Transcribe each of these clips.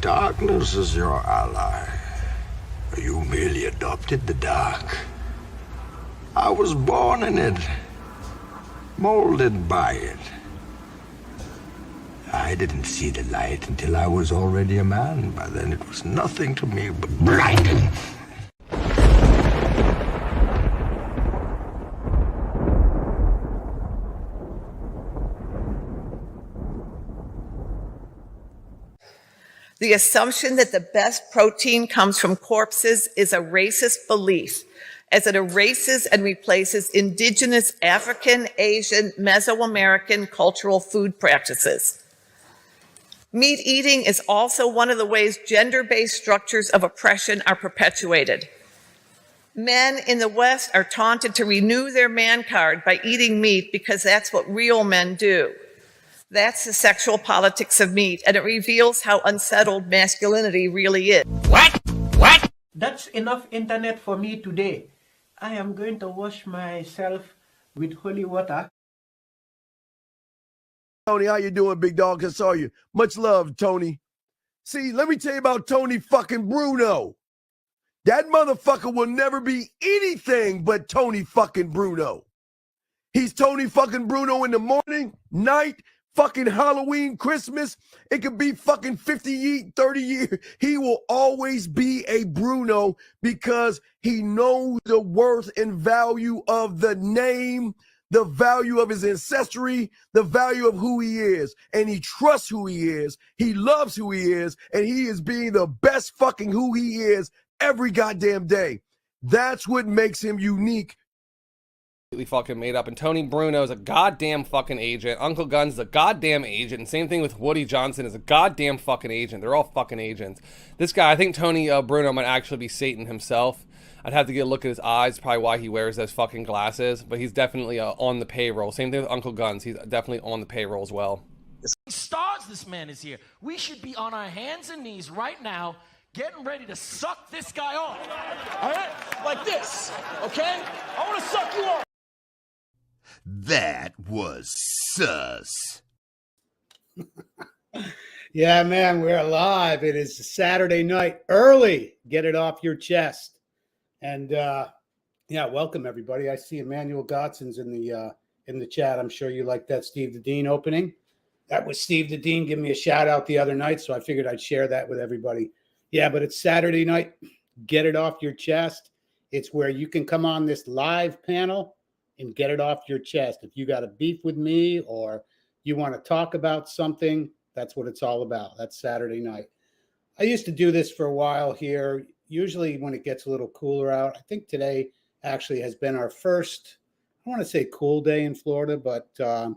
Darkness is your ally. You merely adopted the dark. I was born in it, molded by it. I didn't see the light until I was already a man. By then it was nothing to me but blinding. The assumption that the best protein comes from corpses is a racist belief, as it erases and replaces indigenous African, Asian, Mesoamerican cultural food practices. Meat eating is also one of the ways gender-based structures of oppression are perpetuated. Men in the West are taunted to renew their man card by eating meat because that's what real men do. That's the sexual politics of meat, and it reveals how unsettled masculinity really is. What? That's enough internet for me today. I am going to wash myself with holy water. Tony, how you doing, big dog? I saw you. Much love, Tony. See, let me tell you about Tony fucking Bruno. That motherfucker will never be anything but Tony fucking Bruno. He's Tony fucking Bruno in the morning, night, fucking Halloween, Christmas. It could be fucking 50, 30 years. He will always be a Bruno because he knows the worth and value of the name, the value of his ancestry, the value of who he is. And he trusts who he is. He loves who he is. And he is being the best fucking who he is every goddamn day. That's what makes him unique. Fucking made up. And Tony Bruno is a goddamn fucking agent. Uncle Gun's a goddamn agent. And same thing with Woody Johnson is a goddamn fucking agent. They're all fucking agents. This guy, I think Tony Bruno might actually be Satan himself. I'd have to get a look at his eyes, probably why he wears those fucking glasses. But he's definitely on the payroll. Same thing with Uncle Guns. He's definitely on the payroll as well. Stars, this man is here. We should be on our hands and knees right now, getting ready to suck this guy off. All right? Like this, okay? I want to suck you off. That was sus. Yeah, man, we're alive. It is Saturday night early. Get it off your chest. And yeah, welcome everybody. I see Emmanuel Godson's in the chat. I'm sure you like that Steve the Dean opening. That was Steve the Dean giving me a shout out the other night, so I figured I'd share that with everybody. Yeah, but it's Saturday night. Get it off your chest. It's where you can come on this live panel and get it off your chest. If you got a beef with me or you want to talk about something, that's what it's all about. That's Saturday night. I used to do this for a while here, usually when it gets a little cooler out. I think today actually has been our first, I want to say cool day in Florida, but a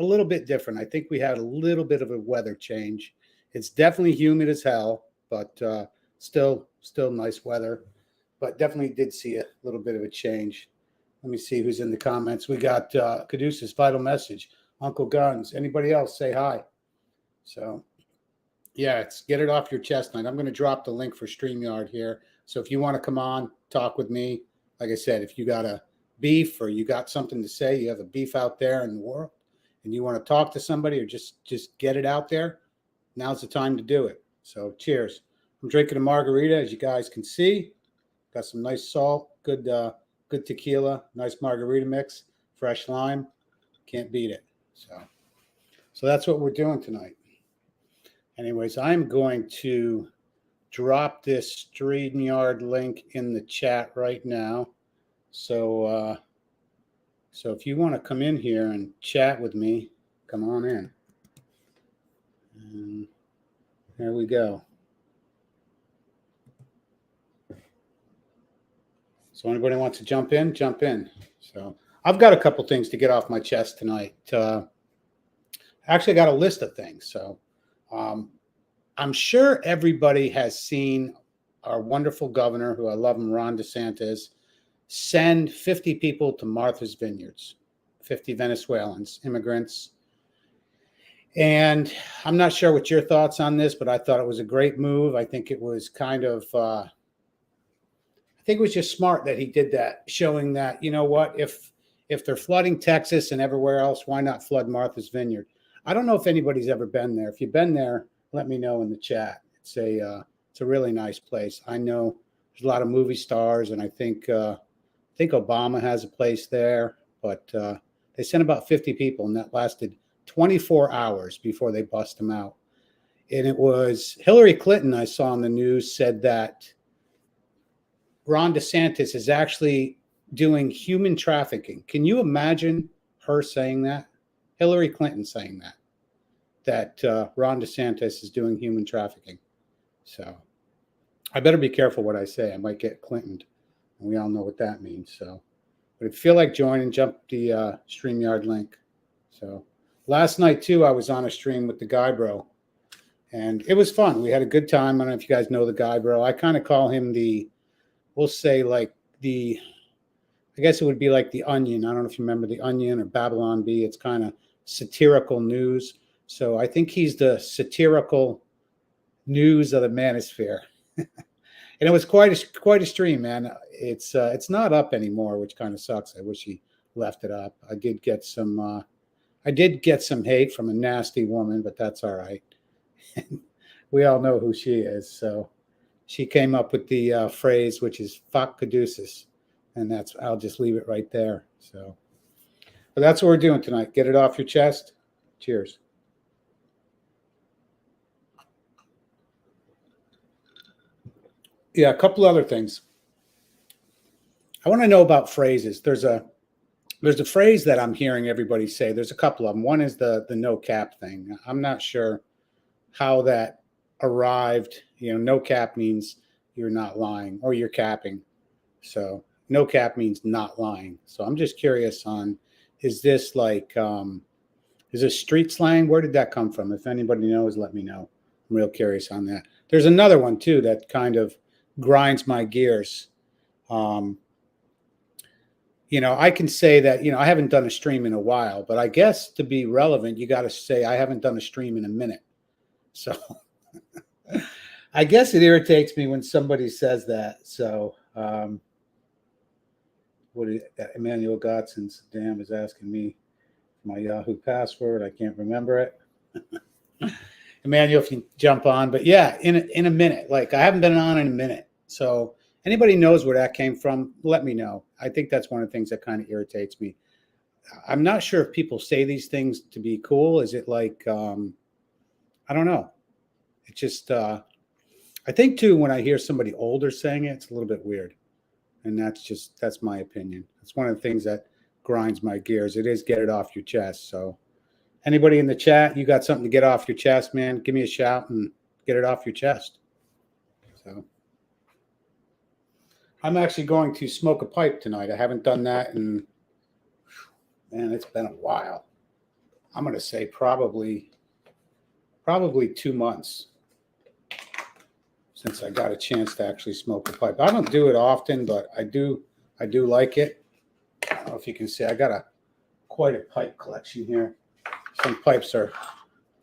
little bit different. I think we had a little bit of a weather change. It's definitely humid as hell, but still nice weather. But definitely did see a little bit of a change. Let me see who's in the comments. We got Caduceus, Vital Message, Uncle Guns. Anybody else, say hi. So, yeah, it's Get It Off Your Chest night. I'm going to drop the link for StreamYard here. So if you want to come on, talk with me. Like I said, if you got a beef or you got something to say, you have a beef out there in the world, and you want to talk to somebody or just get it out there, now's the time to do it. So cheers. I'm drinking a margarita, as you guys can see. Got some nice salt, good tequila, nice margarita mix, fresh lime. Can't beat it. So that's what we're doing tonight. Anyways, I'm going to drop this StreamYard link in the chat right now. So if you want to come in here and chat with me, come on in. And there we go. So anybody wants to jump in, jump in. So I've got a couple things to get off my chest tonight. Actually, I got a list of things. So I'm sure everybody has seen our wonderful governor, who I love him, Ron DeSantis, send 50 people to Martha's Vineyards, 50 Venezuelans, immigrants. And I'm not sure what your thoughts on this, but I thought it was a great move. I think it was kind of I think it was just smart that he did that, showing that, you know what, if they're flooding Texas and everywhere else, why not flood Martha's Vineyard? I don't know if anybody's ever been there. If you've been there, let me know in the chat. It's a really nice place. I know there's a lot of movie stars, and I think Obama has a place there, but they sent about 50 people, and that lasted 24 hours before they bust them out. And it was Hillary Clinton, I saw on the news, said that Ron DeSantis is actually doing human trafficking. Can you imagine her saying that? Hillary Clinton saying that Ron DeSantis is doing human trafficking. So I better be careful what I say. I might get Clintoned. And we all know what that means. So, but if you feel like joining, jump the StreamYard link. So last night too, I was on a stream with the Guy Bro, and it was fun. We had a good time. I don't know if you guys know the Guy Bro. I kind of call him we'll say like I guess it would be like the Onion. I don't know if you remember the Onion or Babylon Bee. It's kind of satirical news. So I think he's the satirical news of the manosphere. And it was quite a stream, man. It's not up anymore, which kind of sucks. I wish he left it up. I did get some hate from a nasty woman, but that's all right. We all know who she is. So she came up with the phrase, which is "fuck caduceus," and I'll just leave it right there. So, but that's what we're doing tonight. Get it off your chest. Cheers. Yeah, a couple other things. I want to know about phrases. There's a phrase that I'm hearing everybody say. There's a couple of them. One is the no cap thing. I'm not sure how that arrived. No cap means you're not lying or you're capping. So no cap means not lying. So I'm just curious on, is this like, is this street slang? Where did that come from? If anybody knows, let me know. I'm real curious on that. There's another one too that kind of grinds my gears. I can say that, I haven't done a stream in a while, but I guess to be relevant, you got to say I haven't done a stream in a minute. So I guess it irritates me when somebody says that. So Emmanuel Gotson's damn is asking me my Yahoo password. I can't remember it. Emmanuel, if you jump on, but yeah, in a minute, like I haven't been on in a minute. So anybody knows where that came from, let me know. I think that's one of the things that kind of irritates me. I'm not sure if people say these things to be cool. Is it like, I don't know. It just, I think too, when I hear somebody older saying it, it's a little bit weird. And that's my opinion. It's one of the things that grinds my gears. It is get it off your chest. So anybody in the chat, you got something to get off your chest, man, give me a shout and get it off your chest. So I'm actually going to smoke a pipe tonight. I haven't done that in, man, it's been a while. I'm going to say probably 2 months since I got a chance to actually smoke a pipe. I don't do it often, but I do like it. I don't know if you can see, I got quite a pipe collection here. Some pipes are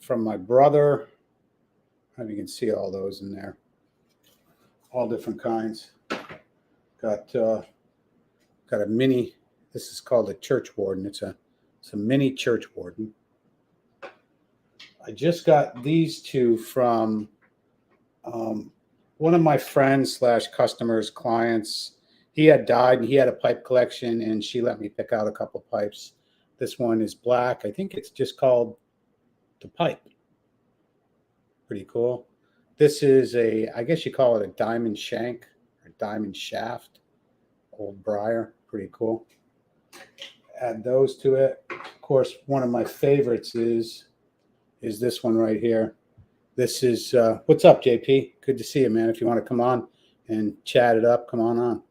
from my brother. I don't know if you can see all those in there. All different kinds. Got a mini, this is called a church warden. It's a mini church warden. I just got these two from one of my friends / customers, clients. He had died and he had a pipe collection, and she let me pick out a couple pipes. This one is black. I think it's just called the pipe. Pretty cool. This is I guess you call it a diamond shank or diamond shaft. Old briar. Pretty cool. Add those to it. Of course, one of my favorites is this one right here. This is, what's up, JP? Good to see you, man. If you want to come on and chat it up, come on.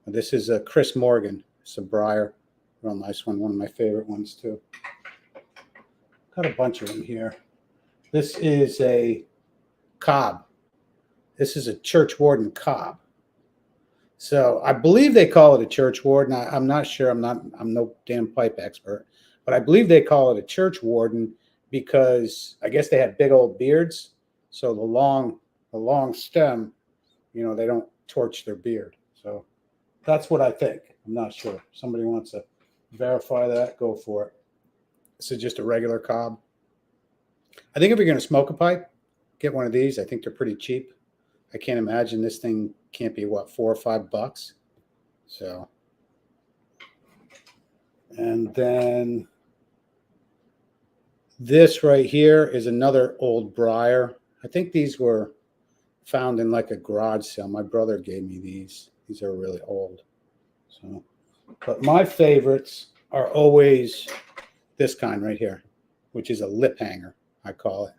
This is Chris Morgan. It's a briar. Real nice one. One of my favorite ones, too. Got a bunch of them here. This is a cob. This is a church warden cob. So I believe they call it a church warden. I'm not sure. I'm no damn pipe expert, but I believe they call it a church warden because I guess they had big old beards. So the long stem, they don't torch their beard. So that's what I think. I'm not sure. Somebody wants to verify that, go for it. This is just a regular cob. I think if you're going to smoke a pipe, get one of these. I think they're pretty cheap. I can't imagine this thing can't be, what, $4 or $5. So, and then this right here is another old Briar. I think these were found in like a garage sale. My brother gave me these. These are really old. So, but my favorites are always this kind right here, which is a lip hanger, I call it.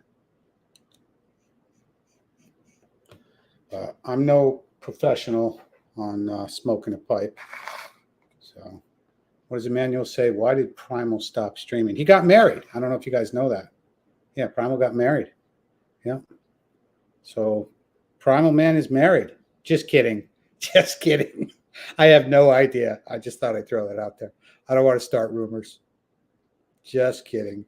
I'm no professional on smoking a pipe. So what does Emmanuel say? Why did Primal stop streaming? He got married. I don't know if you guys know that. Yeah, Primal got married. Yeah. So Primal Man is married. Just kidding. Just kidding. I have no idea. I just thought I'd throw that out there. I don't want to start rumors. Just kidding.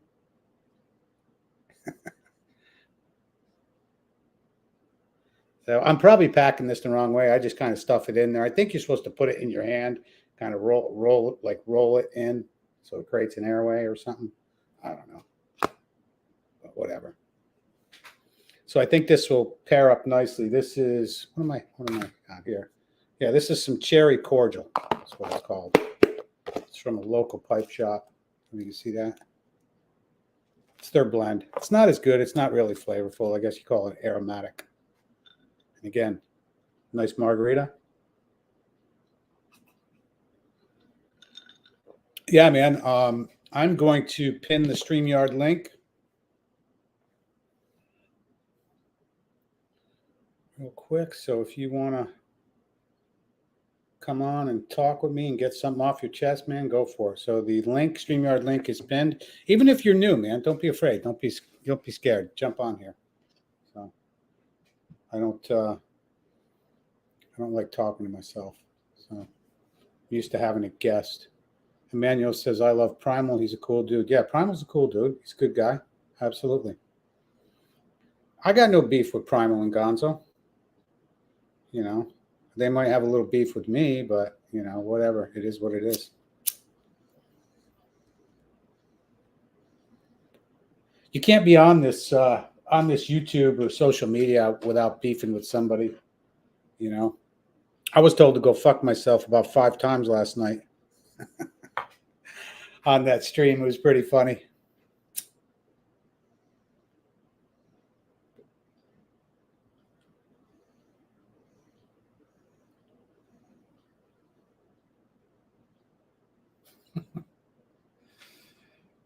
So I'm probably packing this the wrong way. I just kind of stuff it in there. I think you're supposed to put it in your hand, kind of roll it in so it creates an airway or something. I don't know, but whatever. So I think this will pair up nicely. This is, what am I got here? Yeah, this is some cherry cordial. That's what it's called. It's from a local pipe shop. You can see that. It's their blend. It's not as good. It's not really flavorful. I guess you call it aromatic. And again, nice margarita. Yeah, man. I'm going to pin the StreamYard link real quick. So if you want to come on and talk with me and get something off your chest, man, go for it. So the link, StreamYard link, is pinned. Even if you're new, man, don't be afraid. Don't be scared. Jump on here. So I don't like talking to myself. So I'm used to having a guest. Emmanuel says, I love Primal. He's a cool dude. Yeah, Primal's a cool dude. He's a good guy. Absolutely. I got no beef with Primal and Gonzo. You know, they might have a little beef with me, but, you know, whatever. It is what it is. You can't be on this YouTube or social media without beefing with somebody, you know. I was told to go fuck myself about 5 times last night on that stream. It was pretty funny.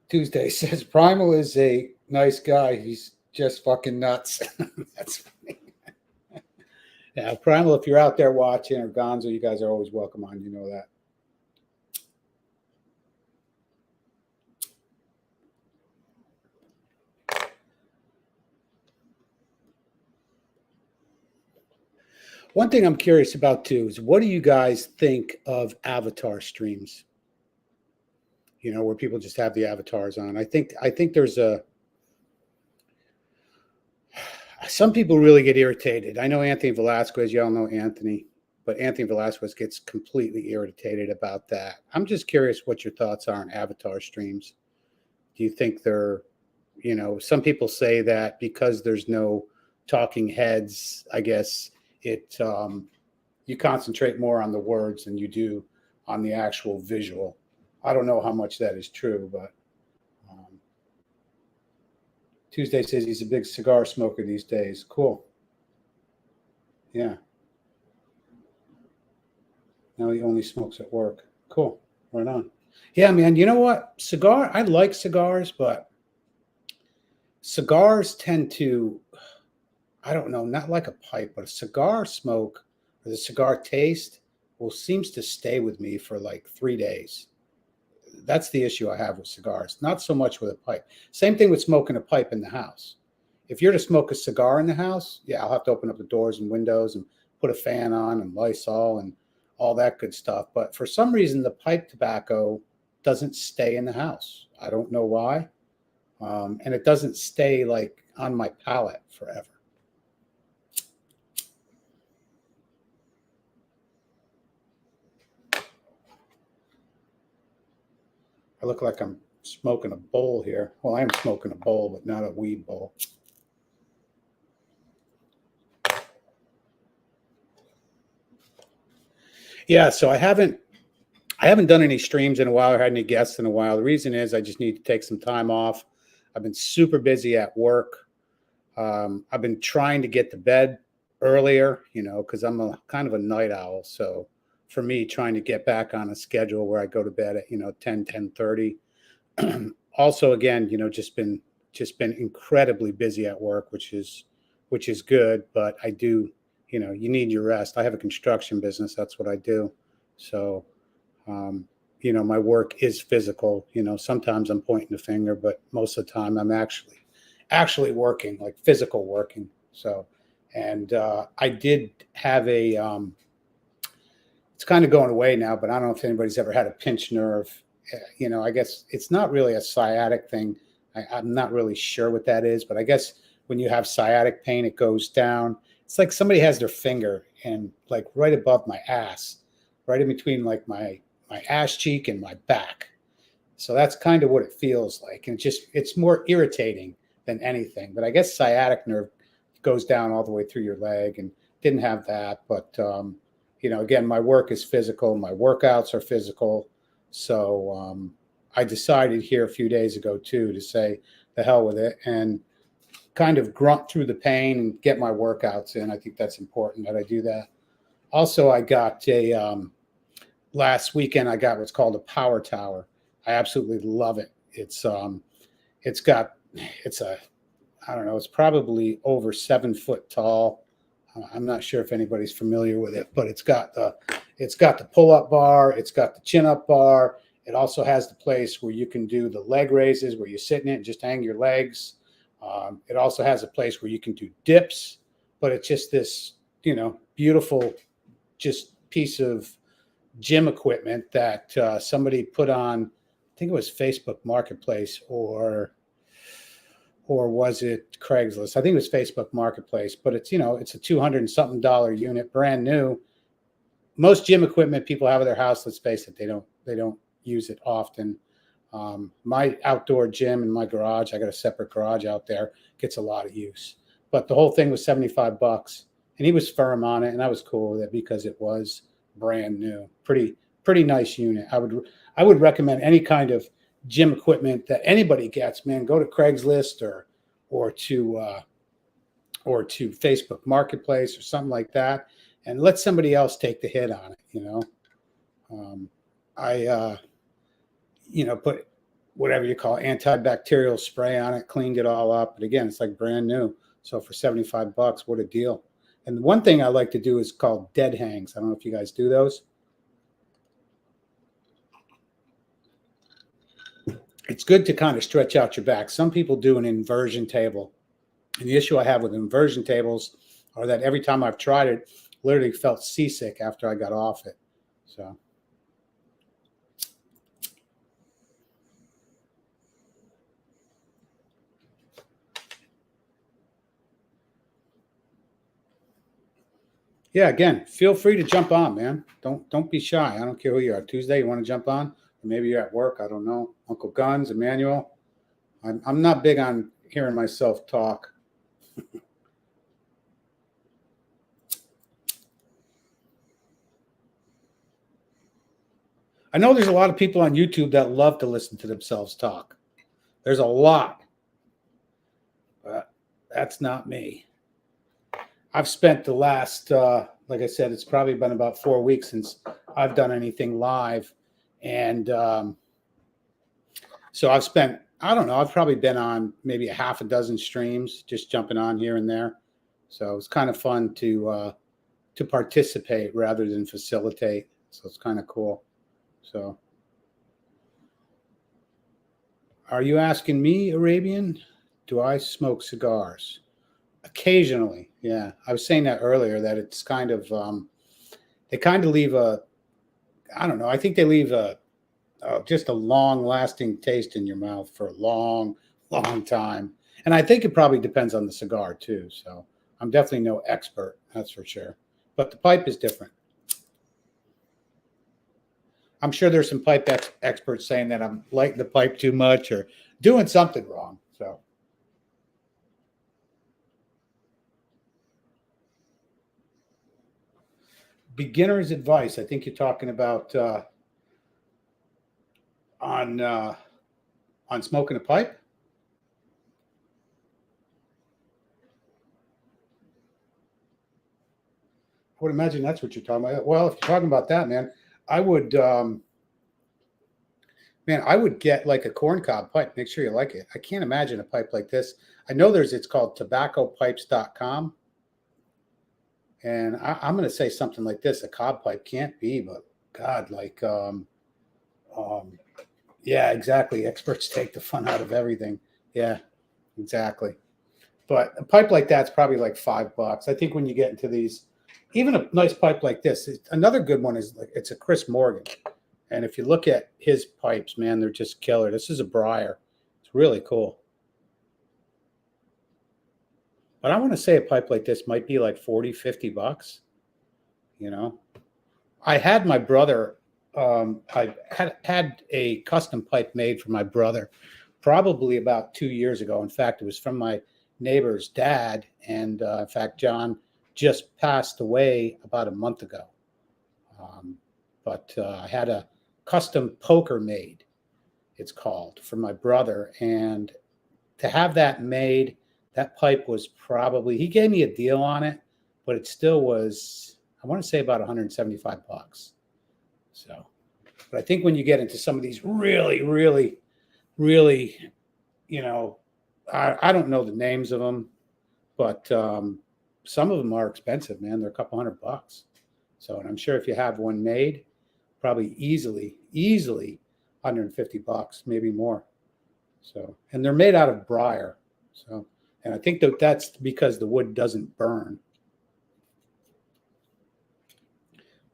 Tuesday says Primal is a nice guy. He's just fucking nuts. That's funny. Yeah, Primal, if you're out there watching, or Gonzo, you guys are always welcome on. You know that. One thing I'm curious about too is, what do you guys think of avatar streams? You know, where people just have the avatars on. I think there's some people really get irritated. I know Anthony Velasquez, y'all know Anthony, but Anthony Velasquez gets completely irritated about that. I'm just curious what your thoughts are on avatar streams. Do you think they're, you know, some people say that because there's no talking heads, I guess it you concentrate more on the words than you do on the actual visual. I don't know how much that is true, but Tuesday says he's a big cigar smoker these days. Cool. Yeah. Now he only smokes at work. Cool. Right on. Yeah, man. You know what? I like cigars, but cigars tend to, I don't know, not like a pipe, but a cigar smoke or the cigar taste seems to stay with me for like 3 days. That's the issue I have with cigars, not so much with a pipe. Same thing with smoking a pipe in the house. If you're to smoke a cigar in the house, yeah, I'll have to open up the doors and windows and put a fan on and Lysol and all that good stuff. But for some reason, the pipe tobacco doesn't stay in the house. I don't know why. And it doesn't stay like on my palate forever. I look like I'm smoking a bowl here. Well, I am smoking a bowl, but not a weed bowl. Yeah, so I haven't done any streams in a while or had any guests in a while. The reason is I just need to take some time off. I've been super busy at work. I've been trying to get to bed earlier, because I'm a kind of a night owl. So for me, trying to get back on a schedule where I go to bed at 10:30. Also, again, just been incredibly busy at work, which is good. But I do, you need your rest. I have a construction business. That's what I do. So, my work is physical. Sometimes I'm pointing the finger, but most of the time I'm actually working, like physical working. So, and I did have a, it's kind of going away now, but I don't know if anybody's ever had a pinched nerve. I guess it's not really a sciatic thing. I'm not really sure what that is, but I guess when you have sciatic pain, it goes down. It's like somebody has their finger and like right above my ass, right in between like my ass cheek and my back. So that's kind of what it feels like. And it's more irritating than anything. But I guess sciatic nerve goes down all the way through your leg, and didn't have that. But, again, my work is physical. My workouts are physical. So I decided here a few days ago, too, to say the hell with it and kind of grunt through the pain and get my workouts in. I think that's important that I do that. Also, I got last weekend, I got what's called a power tower. I absolutely love it. It's probably over 7 foot tall. I'm not sure if anybody's familiar with it, but it's got the pull-up bar. It's got the chin-up bar. It also has the place where you can do the leg raises, where you sit in it and just hang your legs. It also has a place where you can do dips, but it's just this, beautiful, just piece of gym equipment that somebody put on. I think it was Facebook Marketplace or was it Craigslist? I think it was Facebook Marketplace, but it's, it's a $200 and something unit, brand new. Most gym equipment people have at their house, let's face it, they don't use it often. My outdoor gym in my garage, I got a separate garage out there, gets a lot of use. But the whole thing was $75, and he was firm on it, and I was cool with it because it was brand new. Pretty nice unit. I would recommend any kind of gym equipment that anybody gets, man. Go to Craigslist or to Facebook Marketplace or something like that, and let somebody else take the hit on it. I put whatever you call antibacterial spray on it, cleaned it all up, but again, it's like brand new. So for $75, what a deal! And one thing I like to do is called dead hangs. I don't know if you guys do those. It's good to kind of stretch out your back. Some people do an inversion table. And the issue I have with inversion tables are that every time I've tried it, literally felt seasick after I got off it. So. Yeah, again, feel free to jump on, man. Don't be shy. I don't care who you are. Tuesday, you want to jump on? Or maybe you're at work. I don't know. Uncle Guns, Emmanuel. I'm not big on hearing myself talk. I know there's a lot of people on YouTube that love to listen to themselves talk. There's a lot. But that's not me. I've spent the last, like I said, it's probably been about 4 weeks since I've done anything live. And so I've spent, I don't know, I've probably been on maybe a half a dozen streams, just jumping on here and there. So it's kind of fun to participate rather than facilitate. So it's kind of cool. So are you asking me, Arabian? Do I smoke cigars? Occasionally, yeah. I was saying that earlier, that it's kind of, they kind of leave a, I don't know, I think they leave just a long-lasting taste in your mouth for a long, long time. And I think it probably depends on the cigar, too. So I'm definitely no expert, that's for sure. But the pipe is different. I'm sure there's some pipe experts saying that I'm lighting the pipe too much or doing something wrong. So. beginner's advice. I think you're talking about on smoking a pipe. I would imagine that's what you're talking about. Well, if you're talking about that, man, I would get like a corncob pipe. Make sure you like it. I can't imagine a pipe like this. I know it's called tobaccopipes.com. And I'm going to say something like this. A cob pipe can't be, but God, like, yeah, exactly. Experts take the fun out of everything. Yeah, exactly. But a pipe like that's probably like $5. I think when you get into these, even a nice pipe like this, another good one is like, it's a Chris Morgan. And if you look at his pipes, man, they're just killer. This is a Briar. It's really cool. But I want to say a pipe like this might be like $40-50. You know, I had my brother, I had a custom pipe made for my brother probably about 2 years ago. In fact, it was from my neighbor's dad. And in fact, John just passed away about a month ago. But I had a custom poker made, it's called, for my brother. And to have that made, that pipe was probably, he gave me a deal on it, but it still was, I want to say about $175. So, but I think when you get into some of these really, really, really, you know, I don't know the names of them, but some of them are expensive, man. They're a couple $100. So, and I'm sure if you have one made, probably easily $150, maybe more. So, and they're made out of briar. So, and I think that's because the wood doesn't burn.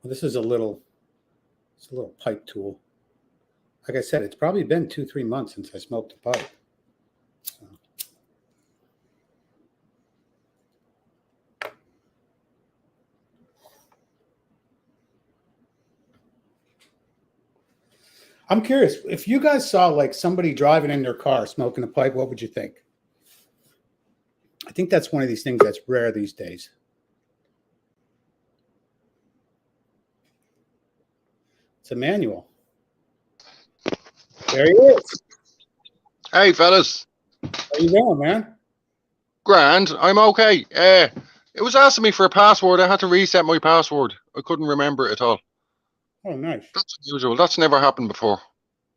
Well, this is it's a little pipe tool. Like I said, it's probably been 2-3 months since I smoked a pipe. So. I'm curious, if you guys saw like somebody driving in their car smoking a pipe, what would you think? I think that's one of these things that's rare these days. It's Emmanuel. There he is. Hey, fellas. How you doing, man? Grand. I'm okay. It was asking me for a password. I had to reset my password. I couldn't remember it at all. Oh, nice. That's unusual. That's never happened before.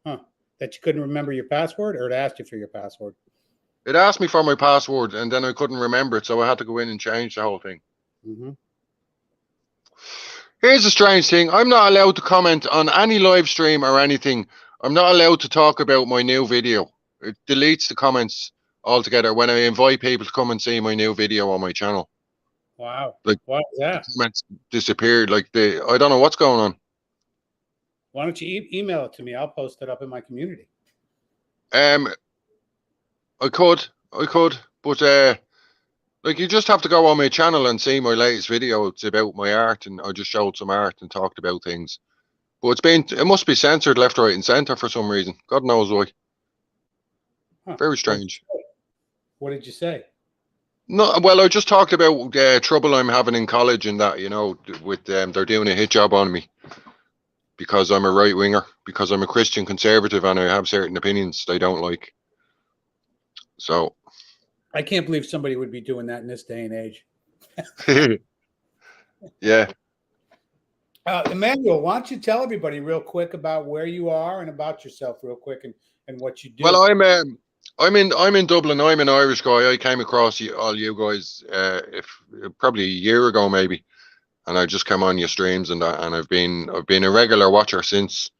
Huh. That you couldn't remember your password, or it asked you for your password? It asked me for my password, and then I couldn't remember it, so I had to go in and change the whole thing. Mm-hmm. Here's a strange thing. I'm not allowed to comment on any live stream or anything. I'm not allowed to talk about my new video. It deletes the comments altogether when I invite people to come and see my new video on my channel. Wow. Like, why is that? The comments disappeared. Like, I don't know what's going on. Why don't you email it to me? I'll post it up in my community. I could, but like, you just have to go on my channel and see my latest video. It's about my art, and I just showed some art and talked about things. But it must be censored left, right, and center for some reason. God knows why. Huh. Very strange. What did you say? No, well, I just talked about trouble I'm having in college and that, you know, with they're doing a hit job on me because I'm a right winger, because I'm a Christian conservative, and I have certain opinions they don't like. So I can't believe somebody would be doing that in this day and age. Yeah. Emmanuel, why don't you tell everybody real quick about where you are and about yourself real quick and what you do? Well, I'm in Dublin. I'm an Irish guy. I came across all you guys probably a year ago maybe, and I just came on your streams and that, and I've been a regular watcher since,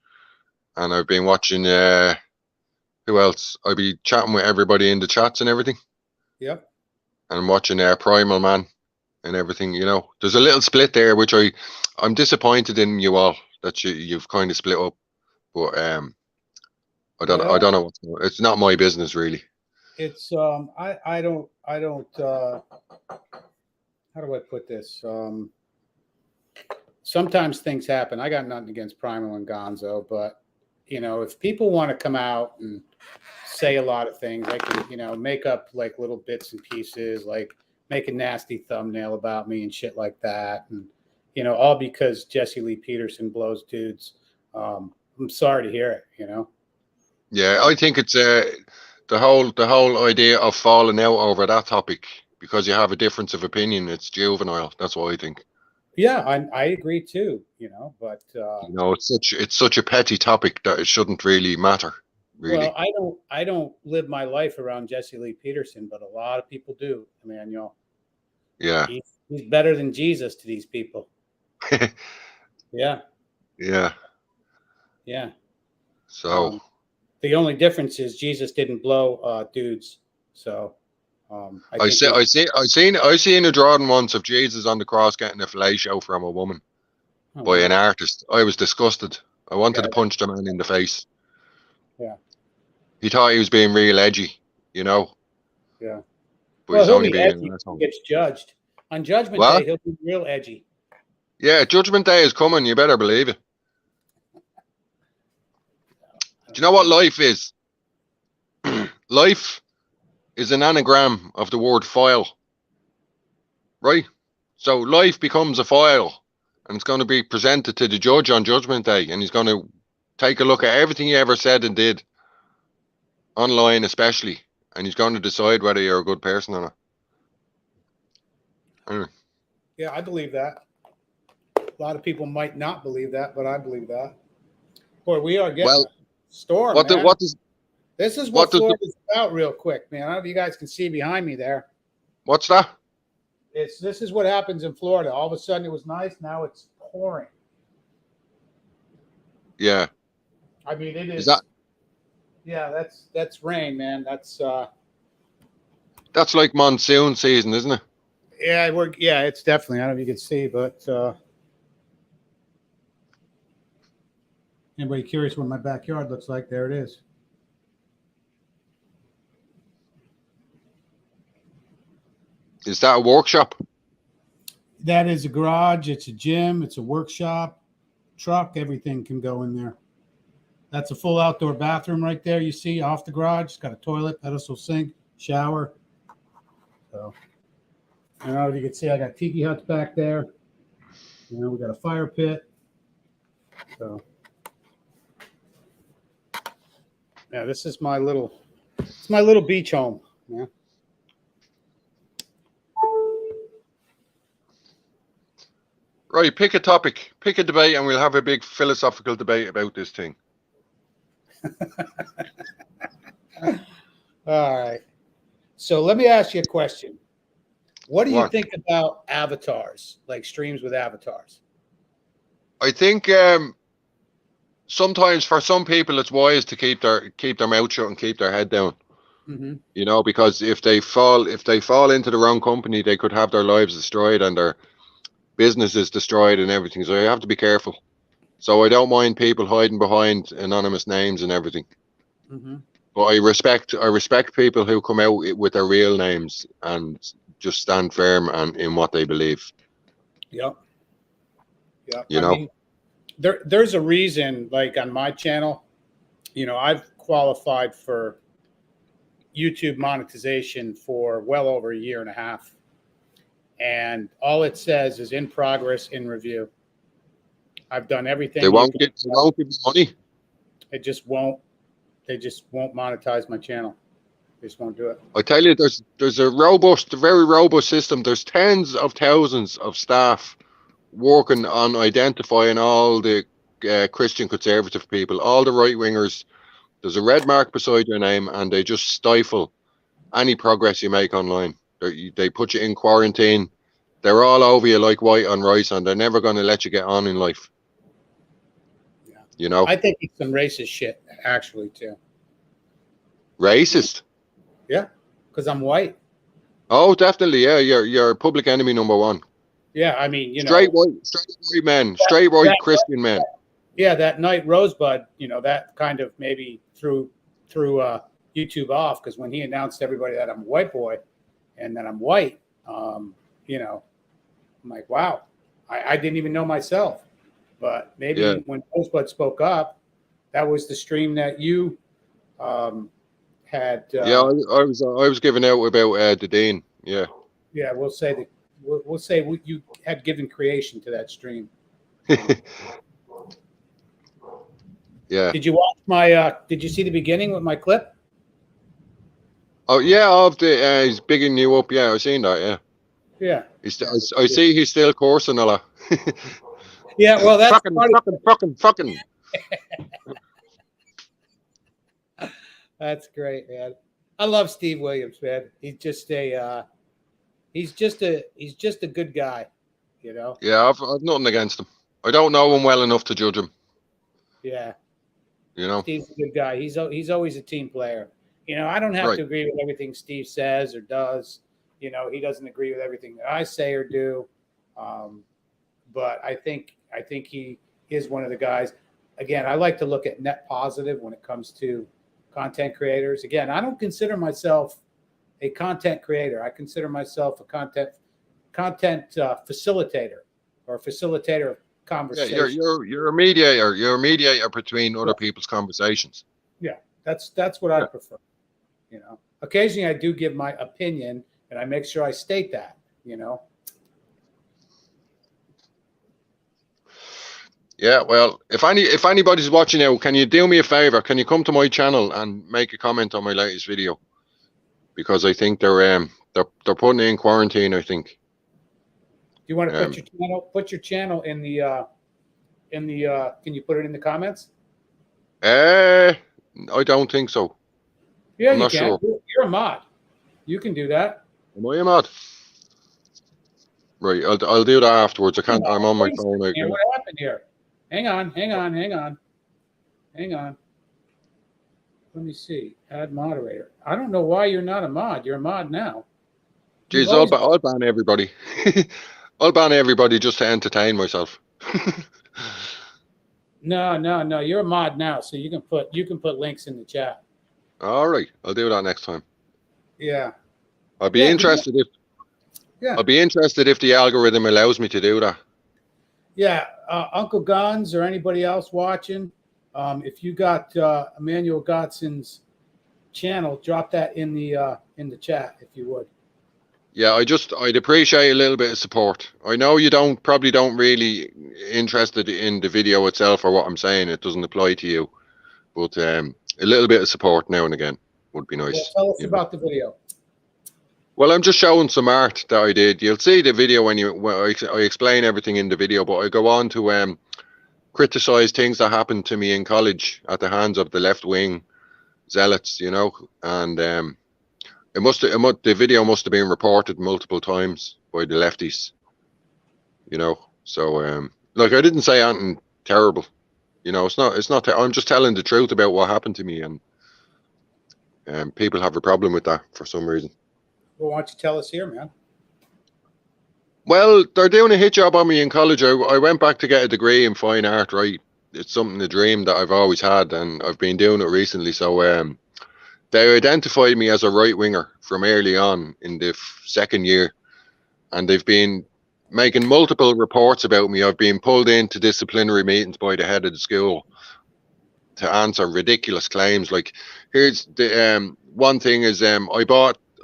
and I've been watching. Who else? I'll be chatting with everybody in the chats and everything. Yep. And I'm watching Primal Man and everything. You know, there's a little split there, which I'm disappointed in you all that you've kind of split up, but I don't know what's going on. It's not my business really. It's I don't how do I put this? Sometimes things happen. I got nothing against Primal and Gonzo, but you know, if people want to come out and say a lot of things, I can, you know, make up like little bits and pieces, like make a nasty thumbnail about me and shit like that. And, all because Jesse Lee Peterson blows dudes. I'm sorry to hear it. Yeah, I think it's the whole idea of falling out over that topic because you have a difference of opinion. It's juvenile. That's what I think. Yeah, I agree too. But it's such a petty topic that it shouldn't really matter. Really. Well, I don't live my life around Jesse Lee Peterson, but a lot of people do, Emmanuel. Yeah. He's better than Jesus to these people. Yeah. Yeah. Yeah. So the only difference is Jesus didn't blow dudes. So I seen a drawing once of Jesus on the cross getting a fellatio from a woman by an artist. I was disgusted. I wanted to punch the man in the face. Yeah. He thought he was being real edgy, Yeah. But he's only being edgy an asshole. he gets judged. On Judgment Day, he'll be real edgy. Yeah, Judgment Day is coming. You better believe it. Do you know what life is? Life is an anagram of the word file. Right? So life becomes a file, and it's going to be presented to the judge on Judgment Day, and he's going to take a look at everything you ever said and did, online especially, and he's going to decide whether you're a good person or not. Anyway. Yeah, I believe that. A lot of people might not believe that, but I believe that. Boy, we are getting a storm, man. This is what Florida's about real quick, man. I don't know if you guys can see behind me there. What's that? This is what happens in Florida. All of a sudden it was nice. Now it's pouring. Yeah. I mean, it is. Yeah, that's rain, man. That's like monsoon season, isn't it? Yeah, it's definitely. I don't know if you can see, but anybody curious what my backyard looks like? There it is. Is that a workshop? That is a garage. It's a gym. It's a workshop. Truck. Everything can go in there. That's a full outdoor bathroom right there. You see off the garage. It's got a toilet, pedestal sink, shower. So, I don't know if you can see. I got tiki huts back there. We got a fire pit. So, yeah, this is my little beach home. Yeah. Right, pick a topic, pick a debate, and we'll have a big philosophical debate about this thing. All right. So let me ask you a question. What do you think about avatars, like streams with avatars? I think sometimes for some people it's wise to keep their mouth shut and keep their head down. Mm-hmm. Because if they fall into the wrong company, they could have their lives destroyed and their businesses destroyed and everything. So you have to be careful. So I don't mind people hiding behind anonymous names and everything. Mm-hmm. But I respect people who come out with their real names and just stand firm and in what they believe. Yep. I mean, there's a reason, like on my channel, I've qualified for YouTube monetization for well over a year and a half. And all it says is in progress, in review. I've done everything. They won't give you money. They just won't monetize my channel. They just won't do it. I tell you, there's a very robust system. There's tens of thousands of staff working on identifying all the Christian conservative people, all the right wingers. There's a red mark beside your name, and they just stifle any progress you make online. They put you in quarantine. They're all over you like white on rice, and they're never going to let you get on in life. Yeah. I think it's some racist shit, actually, too. Racist? Yeah, because I'm white. Oh, definitely. Yeah, you're public enemy number one. Yeah, I mean, straight white men, straight white Christian men. Yeah, that night Rosebud, that kind of maybe threw YouTube off, because when he announced to everybody that I'm a white boy and that I'm white, I'm like, wow, I didn't even know myself. But maybe when Rosebud spoke up, that was the stream that you had. I was giving out about the Dean. Yeah. Yeah, we'll say we'll say you had given creation to that stream. Yeah. Did you watch my? Did you see the beginning with my clip? Oh yeah, of the he's bigging you up. Yeah, I've seen that. Yeah. Yeah. I see he's still coursing a lot. Yeah. Well, that's fucking. That's great, man. I love Steve Williams, man. He's just a good guy, you know. Yeah, I've nothing against him. I don't know him well enough to judge him. Yeah. You know. Steve's a good guy. He's always a team player. You know, I don't have to agree with everything Steve says or does. You know, he doesn't agree with everything that I say or do. But I think he is one of the guys. Again, I like to look at net positive when it comes to content creators. Again, I don't consider myself a content creator. I consider myself a content facilitator or a facilitator of conversation. Yeah, you're a mediator. You're a mediator between other people's conversations. Yeah, that's what I prefer. You know, occasionally I do give my opinion, and I make sure I state that. You know. Yeah, well, if anybody's watching now, can you do me a favor? Can you come to my channel and make a comment on my latest video? Because I think they're putting it in quarantine, I think. Do you want to put your channel in the can you put it in the comments? I don't think so. Yeah, I'm you not can. sure. You're a mod. You can do that. Am I a mod? Right, I'll do that afterwards. I can't. I'm on my phone. What happened here? Hang on. Let me see. Add moderator. I don't know why you're not a mod. You're a mod now. Jeez, I'll ban everybody. I'll ban everybody just to entertain myself. No. You're a mod now, so you can put links in the chat. All right, I'll do that next time. Yeah. I'll be interested if the algorithm allows me to do that. Yeah, Uncle Guns or anybody else watching, if you got Emmanuel Godson's channel, drop that in the chat if you would. Yeah, I'd appreciate a little bit of support. I know you probably don't really interested in the video itself or what I'm saying. It doesn't apply to you, but a little bit of support now and again would be nice. Yeah, tell us about the video. Well, I'm just showing some art that I did. You'll see the video when I explain everything in the video, but I go on to criticize things that happened to me in college at the hands of the left-wing zealots, you know, and the video must have been reported multiple times by the lefties, you know. So like, I didn't say anything terrible, you know. It's not. I'm just telling the truth about what happened to me, and people have a problem with that for some reason. Well, why don't you tell us here, man? Well, they're doing a hit job on me in college. I went back to get a degree in fine art, right? It's a dream that I've always had, and I've been doing it recently. So they identified me as a right winger from early on in the second year, and they've been making multiple reports about me. I've been pulled into disciplinary meetings by the head of the school to answer ridiculous claims. Like, here's the one thing is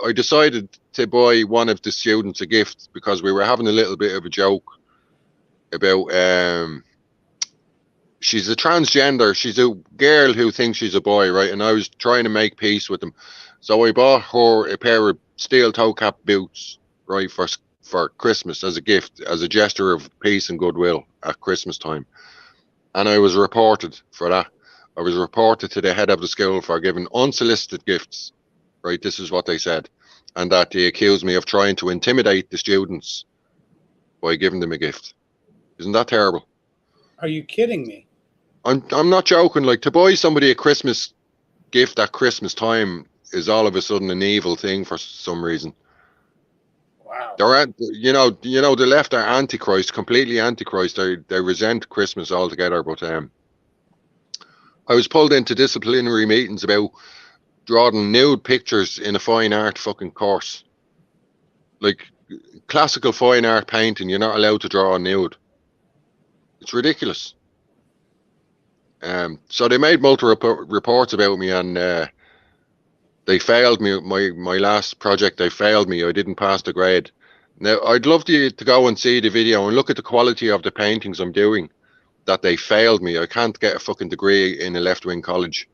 I decided to buy one of the students a gift because we were having a little bit of a joke about she's a transgender. She's a girl who thinks she's a boy, right? And I was trying to make peace with them. So I bought her a pair of steel toe cap boots, right, for Christmas as a gift, as a gesture of peace and goodwill at Christmas time. And I was reported for that. I was reported to the head of the school for giving unsolicited gifts. Right, this is what they said, and that they accused me of trying to intimidate the students by giving them a gift. Isn't that terrible? Are you kidding me? I'm not joking. Like, to buy somebody a Christmas gift at Christmas time is all of a sudden an evil thing for some reason. Wow. They're you know the left are antichrist, completely antichrist. They resent Christmas altogether. But I was pulled into disciplinary meetings about drawing nude pictures in a fine art fucking course. Like, classical fine art painting, you're not allowed to draw a nude. It's ridiculous. So they made multiple reports about me, and they failed me. My last project, they failed me. I didn't pass the grade. Now, I'd love to go and see the video and look at the quality of the paintings I'm doing, that they failed me. I can't get a fucking degree in a left-wing college.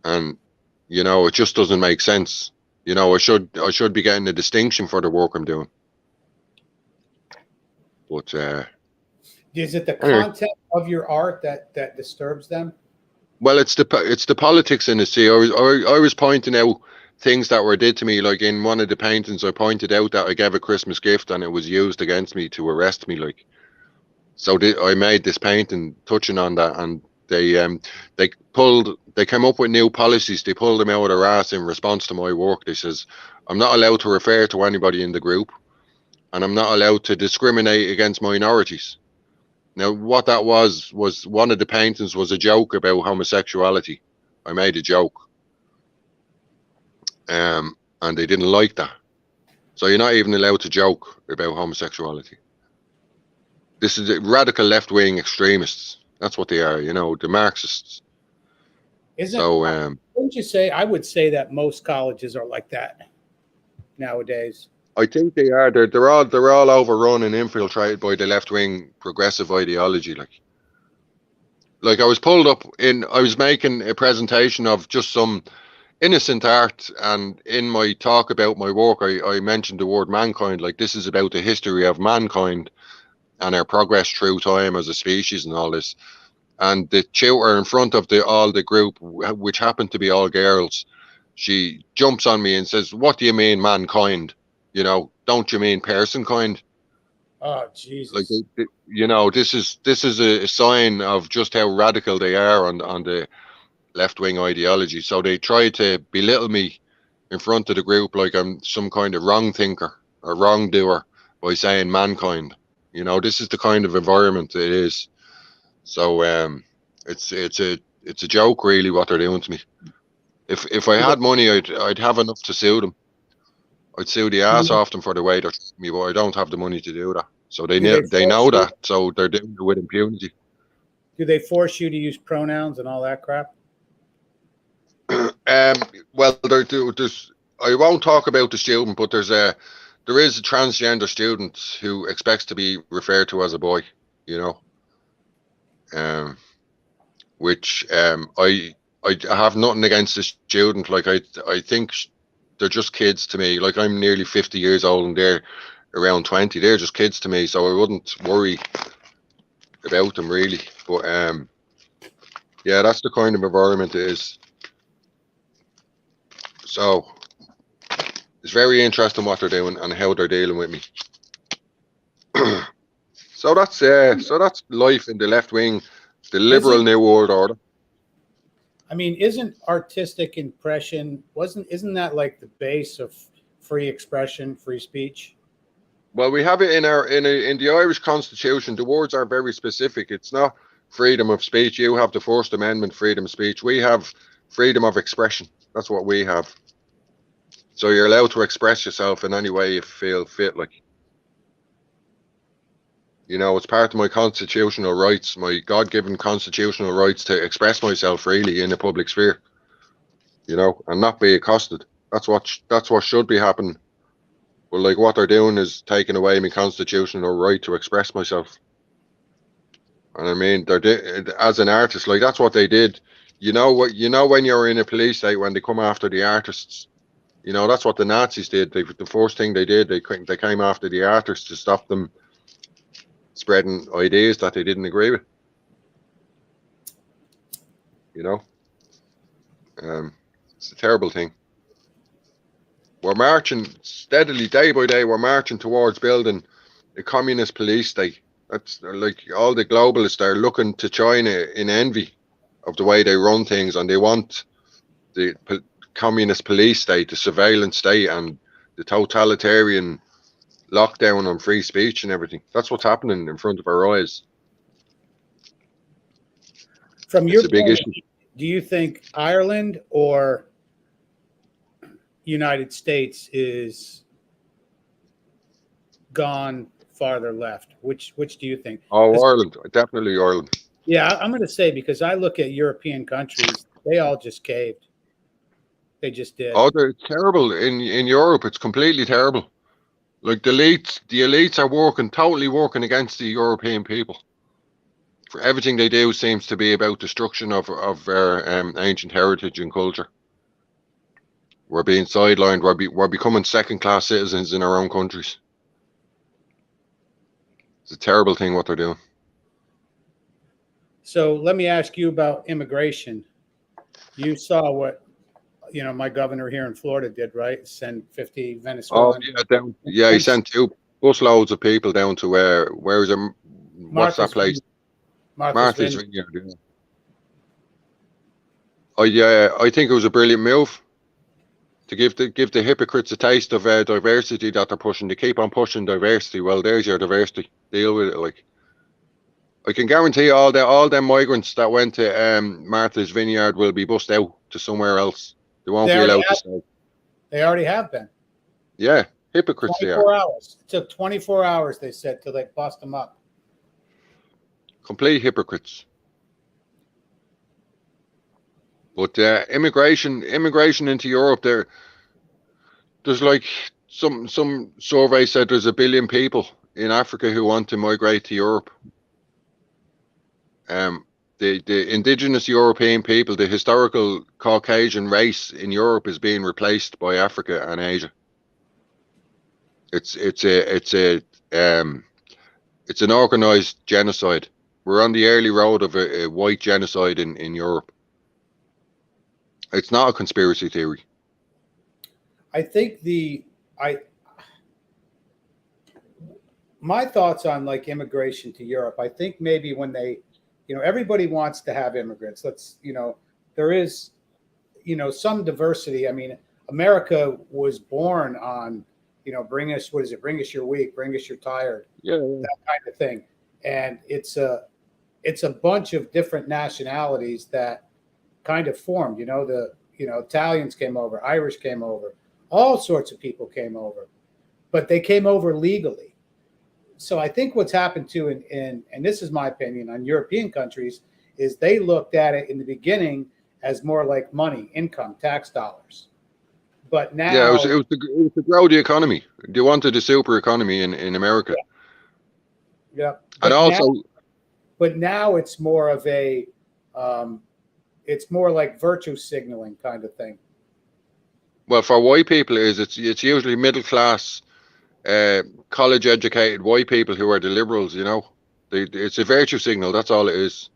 And, you know, it just doesn't make sense. You know, I should be getting a distinction for the work I'm doing. But, Is it the anyway. content of your art that disturbs them? Well, it's the politics in it. See, I was pointing out things that were did to me. Like in one of the paintings, I pointed out that I gave a Christmas gift and it was used against me to arrest me. Like, so I made this painting touching on that, and they came up with new policies. They pulled them out of their ass in response to my work. They says I'm not allowed to refer to anybody in the group, and I'm not allowed to discriminate against minorities. Now, what that was one of the paintings was a joke about homosexuality. I made a joke. And they didn't like that. So you're not even allowed to joke about homosexuality. This is the radical left-wing extremists. That's what they are, you know, the Marxists. Wouldn't you say, I would say that most colleges are like that nowadays. I think they are. They're all overrun and infiltrated by the left-wing progressive ideology. Like I was pulled up I was making a presentation of just some innocent art, and in my talk about my work, I mentioned the word mankind. Like, this is about the history of mankind and our progress through time as a species and all this. And the tutor in front of all the group, which happened to be all girls, she jumps on me and says, "What do you mean mankind? You know, don't you mean person kind?" Oh, Jesus. Like, you know, this is a sign of just how radical they are on the left-wing ideology. So they try to belittle me in front of the group like I'm some kind of wrong thinker or wrongdoer by saying mankind. You know, this is the kind of environment it is. So it's a joke, really, what they're doing to me. If I had money, I'd have enough to sue them. I'd sue the ass off them for the way they're treating me, but I don't have the money to do that. So they know that, so they're doing it with impunity. Do they force you to use pronouns and all that crap? Well, there's. I won't talk about the student, but there is a transgender student who expects to be referred to as a boy. You know, which I have nothing against the student. Like I think they're just kids to me. Like, I'm nearly 50 years old and they're around 20. They're just kids to me, so I wouldn't worry about them really. But yeah, that's the kind of environment it is. So it's very interesting what they're doing and how they're dealing with me. So that's life in the left wing, the liberal New World Order. I mean, isn't artistic impression, isn't that like the base of free expression, free speech? Well, we have it in the Irish Constitution. The words are very specific. It's not freedom of speech. You have the First Amendment, freedom of speech. We have freedom of expression. That's what we have. So you're allowed to express yourself in any way you feel fit. Like, you know, it's part of my constitutional rights, my God-given constitutional rights to express myself freely in the public sphere, you know, and not be accosted. That's what should be happening. But like, what they're doing is taking away my constitutional right to express myself. And I mean, as an artist, like, that's what they did. You know what? You know, when you're in a police state, when they come after the artists, you know, that's what the Nazis did. The first thing they did, they came after the artists to stop them spreading ideas that they didn't agree with. You know, it's a terrible thing. We're marching steadily, day by day. We're marching towards building a communist police state. That's like all the globalists are looking to China in envy of the way they run things, and they want the communist police state, the surveillance state, and the totalitarian lockdown on free speech and everything. That's what's happening in front of our eyes. From your it's a big issue. Do you think Ireland or United States is gone farther left? Which do you think? Oh, Ireland, definitely Ireland. Yeah, I'm going to say, because I look at European countries, they all just caved. They just did. Oh, they're terrible. In Europe, it's completely terrible. Like the elites are totally working against the European people. For everything they do seems to be about destruction of our ancient heritage and culture. We're being sidelined. We're becoming second-class citizens in our own countries. It's a terrible thing what they're doing. So let me ask you about immigration. You saw what, my governor here in Florida did, right? Send 50 Venezuelan. Oh yeah, he sent 2 busloads of people down to where is it? What's that place? Martha's Vineyard. Yeah. I think it was a brilliant move to give the hypocrites a taste of diversity that they're pushing. They keep on pushing diversity. Well, there's your diversity. Deal with it. Like, I can guarantee all them migrants that went to Martha's Vineyard will be bussed out to somewhere else. They won't be allowed to stay. They already have been. Yeah, hypocrites they are. 24 hours. It took 24 hours, they said, till they bust them up. Complete hypocrites. But immigration into Europe, there's like some survey said there's 1 billion people in Africa who want to migrate to Europe. The indigenous European people, the historical Caucasian race in Europe is being replaced by Africa and Asia. It's an organized genocide. We're on the early road of a white genocide in Europe. It's not a conspiracy theory. I think my thoughts on like immigration to Europe, I think maybe when they, everybody wants to have immigrants. There is, some diversity. I mean, America was born on, bring us your weak, bring us your tired, that kind of thing. And it's a bunch of different nationalities that kind of formed, Italians came over, Irish came over, all sorts of people came over, but they came over legally. So I think what's happened to, and this is my opinion on European countries, is they looked at it in the beginning as more like money, income, tax dollars. But now, it was to grow the economy. They wanted a super economy in America. Yeah. But now it's more of a, it's more like virtue signaling kind of thing. Well, for white people, it's usually middle class, college educated white people who are the liberals. It's a virtue signal. That's all it is.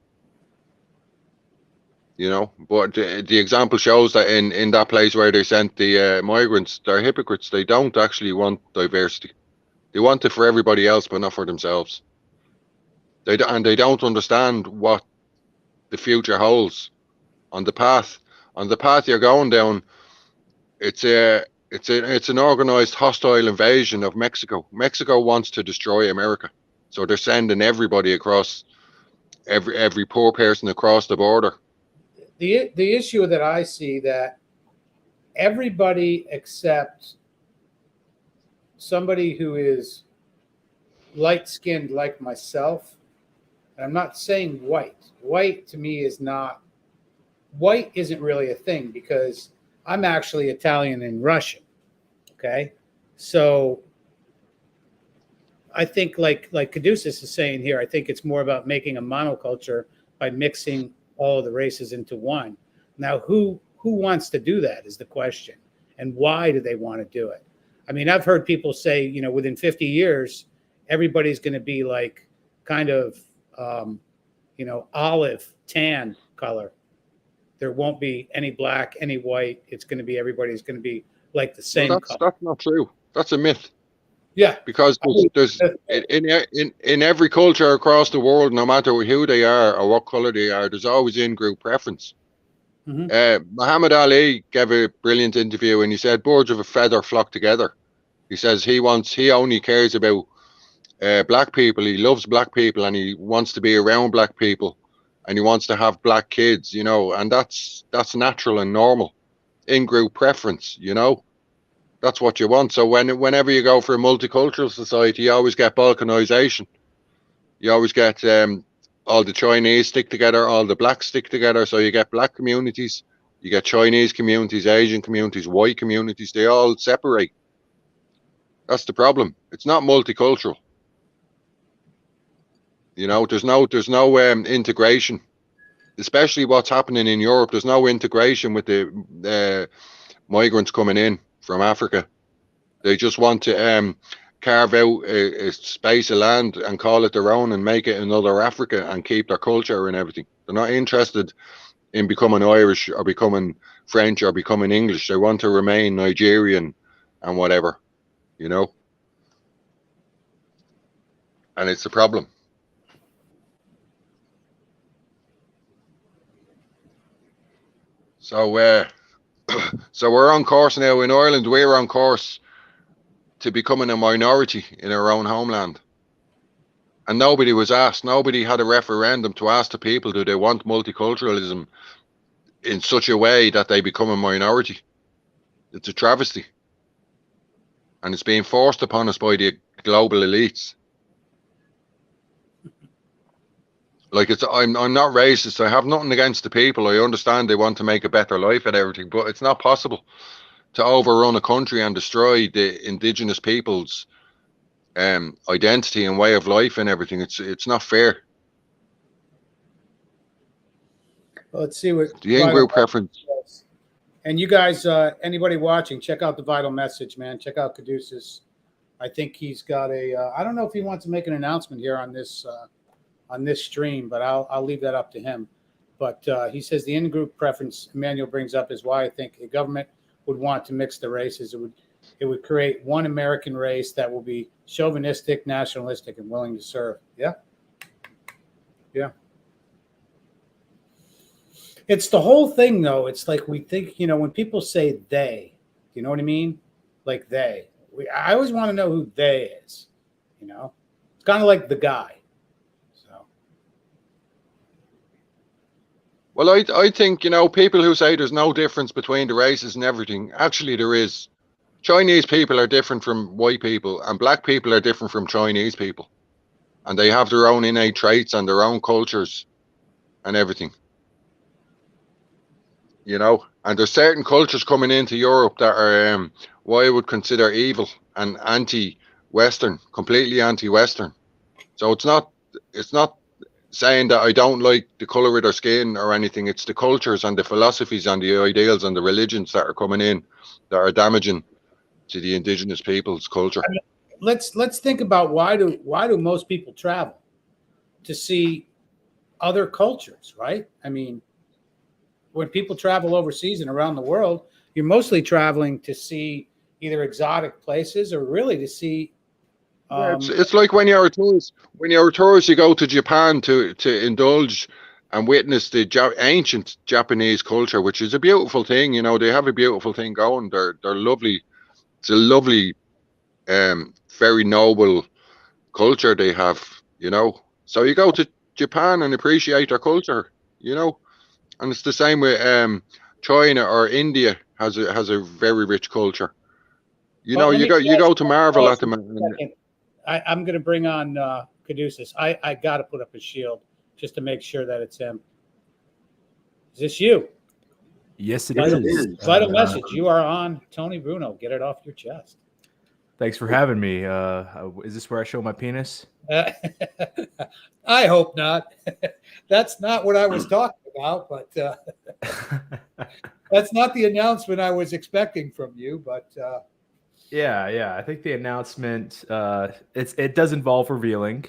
But the example shows that in that place where they sent the migrants, they're hypocrites. They don't actually want diversity. They want it for everybody else, but not for themselves. They don't understand what the future holds. On the path you're going down, it's an organized hostile invasion of Mexico. Mexico wants to destroy America, so they're sending everybody across, every poor person across the border. The issue that I see, that everybody except somebody who is light-skinned like myself, and I'm not saying white. White to me is not. White isn't really a thing because I'm actually Italian and Russian. Okay, so I think like Caduceus is saying here, I think it's more about making a monoculture by mixing all of the races into one. Now, who wants to do that is the question, and why do they want to do it? I mean, I've heard people say, within 50 years, everybody's going to be like kind of, olive tan color. There won't be any black, any white. It's going to be, everybody's going to be like the same color. That's not true. That's a myth. Yeah. Because there's in every culture across the world, no matter who they are or what color they are, there's always in-group preference. Mm-hmm. Muhammad Ali gave a brilliant interview and he said birds of a feather flock together. He says he only cares about black people. He loves black people and he wants to be around black people. And he wants to have black kids, and that's natural and normal. In-group preference, that's what you want. So whenever you go for a multicultural society, you always get balkanization. You always get all the Chinese stick together, all the blacks stick together. So you get black communities, you get Chinese communities, Asian communities, white communities. They all separate. That's the problem. It's not multicultural. You know, there's no integration, especially what's happening in Europe. There's no integration with the migrants coming in from Africa. They just want to carve out a space of land and call it their own and make it another Africa and keep their culture and everything. They're not interested in becoming Irish or becoming French or becoming English. They want to remain Nigerian and whatever, you know. And it's a problem. So so we're on course now in Ireland. We're on course to becoming a minority in our own homeland. And nobody was asked. Nobody had a referendum to ask the people, do they want multiculturalism in such a way that they become a minority? It's a travesty. And it's being forced upon us by the global elites. Like, I'm not racist. I have nothing against the people. I understand they want to make a better life and everything, but it's not possible to overrun a country and destroy the indigenous people's identity and way of life and everything. It's not fair. Well, let's see what The in-group preference. And you guys, anybody watching, check out the Vital Message, man. Check out Caduceus. I think he's got I don't know if he wants to make an announcement here on this stream, but I'll leave that up to him. But he says the in-group preference Emmanuel brings up is why I think a government would want to mix the races. It would create one American race that will be chauvinistic, nationalistic, and willing to serve. Yeah. Yeah. It's the whole thing, though. It's like we think, you know, when people say they, you know what I mean? Like they. I always want to know who they is, you know? It's kind of like the guy. So. Well, I think, you know, people who say there's no difference between the races and everything, actually there is. Chinese people are different from white people, and black people are different from Chinese people. And they have their own innate traits and their own cultures and everything. You know, and there's certain cultures coming into Europe that are what I would consider evil and anti-Western, completely anti-Western. So it's not saying that I don't like the color of their skin or anything. It's the cultures and the philosophies and the ideals and the religions that are coming in that are damaging to the indigenous people's culture. Let's think about why do most people travel? To see other cultures, right? I mean, when people travel overseas and around the world, you're mostly traveling to see either exotic places or really to see. It's like when you're a tourist. When you're a tourist, you go to Japan to indulge and witness the ancient Japanese culture, which is a beautiful thing. You know, they have a beautiful thing going. They're lovely. It's a lovely, very noble culture they have. You know, so you go to Japan and appreciate their culture. You know. And it's the same with China or India has a very rich culture. You know, you go to marvel at them. I'm going to bring on Caduceus. I got to put up a shield just to make sure that it's him. Is this you? Yes, it is. Vital Message. You are on Tony Bruno. Get it off your chest. Thanks for having me. Is this where I show my penis? I hope not. That's not what I was talking about, but that's not the announcement I was expecting from you. But yeah, I think the announcement it does involve revealing,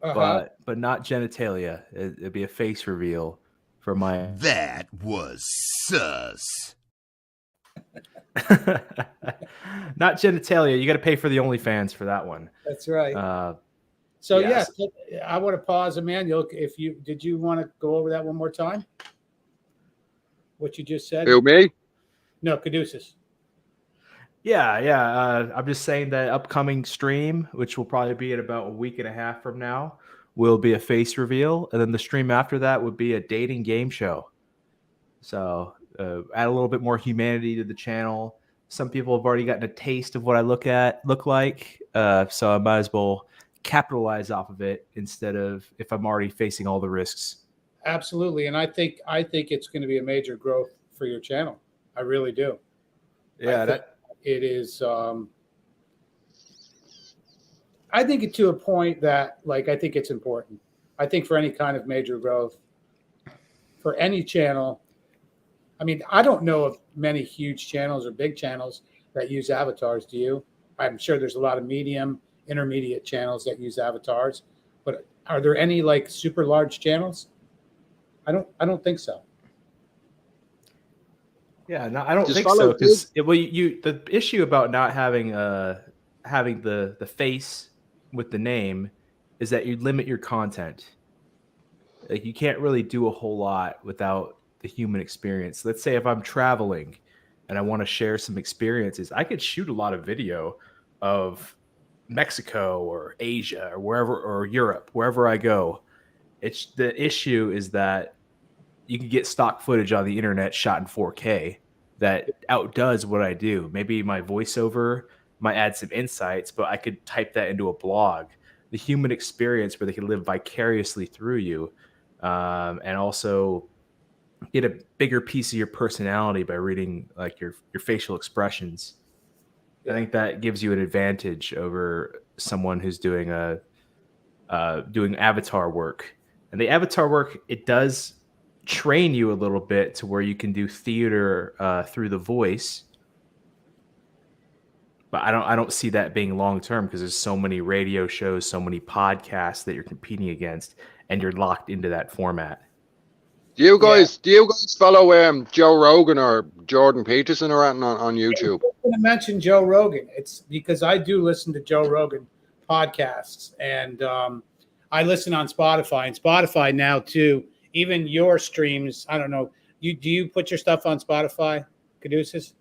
but not genitalia. It'd be a face reveal for my. That was sus. Not genitalia. You got to pay for the OnlyFans for that one. That's right. Yes, I want to pause, Emmanuel. Did you want to go over that one more time? What you just said? Who, me? No, Caduceus. Yeah. I'm just saying that upcoming stream, which will probably be at about a week and a half from now, will be a face reveal, and then the stream after that would be a dating game show. So add a little bit more humanity to the channel. Some people have already gotten a taste of what I look like, so I might as well capitalize off of it instead of if I'm already facing all the risks. Absolutely, and I think it's going to be a major growth for your channel. I really do. Yeah, it is. I think it to a point that, like, I think it's important. I think for any kind of major growth, for any channel, I mean, I don't know of many huge channels or big channels that use avatars. Do you? I'm sure there's a lot of medium, intermediate channels that use avatars, but are there any like super large channels? I don't think so. Yeah, no, I don't Just think follow so. Because the issue about not having having the face with the name is that you limit your content. Like you can't really do a whole lot without the human experience. Let's say if I'm traveling and I want to share some experiences, I could shoot a lot of video of Mexico or Asia or wherever, or Europe, wherever I go. It's the issue is that you can get stock footage on the internet shot in 4K that outdoes what I do. Maybe my voiceover might add some insights, but I could type that into a blog. The human experience where they can live vicariously through you, and also get a bigger piece of your personality by reading like your facial expressions. I think that gives you an advantage over someone who's doing doing avatar work. And the avatar work, it does train you a little bit to where you can do theater through the voice. But I don't see that being long term because there's so many radio shows, so many podcasts that you're competing against, and you're locked into that format. Do you guys follow Joe Rogan or Jordan Peterson or anything on YouTube? I'm going to mention Joe Rogan. It's because I do listen to Joe Rogan podcasts, and I listen on Spotify. And Spotify now too. Even your streams. I don't know. Do you put your stuff on Spotify, Caduceus?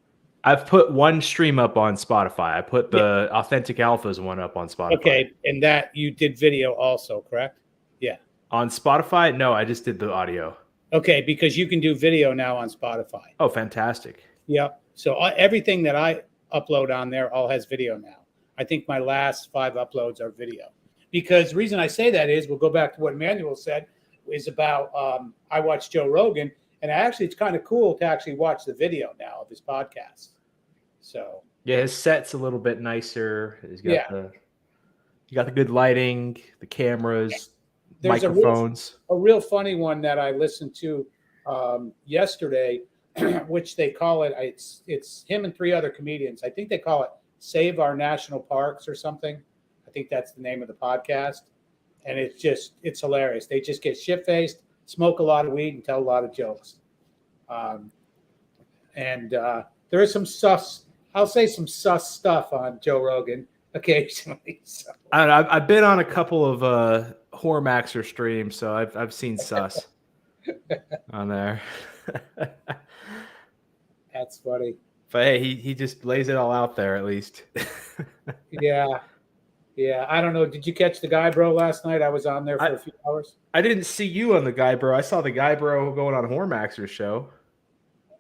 I've put one stream up on Spotify. I put the Authentic Alphas one up on Spotify. Okay, and that you did video also, correct? Yeah. On Spotify? No, I just did the audio. Okay, because you can do video now on Spotify. Oh, fantastic. Yep. So everything that I upload on there all has video now. I think my last 5 uploads are video. Because the reason I say that is, we'll go back to what Emmanuel said, is about I watched Joe Rogan, and actually it's kind of cool to actually watch the video now of his podcast. So yeah, his set's a little bit nicer. He's got you got the good lighting, the cameras, there's microphones. A real funny one that I listened to yesterday, which they call it. It's him and 3 other comedians. I think they call it "Save Our National Parks" or something. I think that's the name of the podcast, and it's hilarious. They just get shit-faced, smoke a lot of weed, and tell a lot of jokes. And there is some sus. I'll say some sus stuff on Joe Rogan occasionally. So. I've been on a couple of Hormaxer streams, so I've seen sus on there. That's funny. But hey, he just lays it all out there at least. Yeah. I don't know. Did you catch the Guy Bro last night? I was on there for a few hours. I didn't see you on the Guy Bro. I saw the Guy Bro going on Hormaxer's show.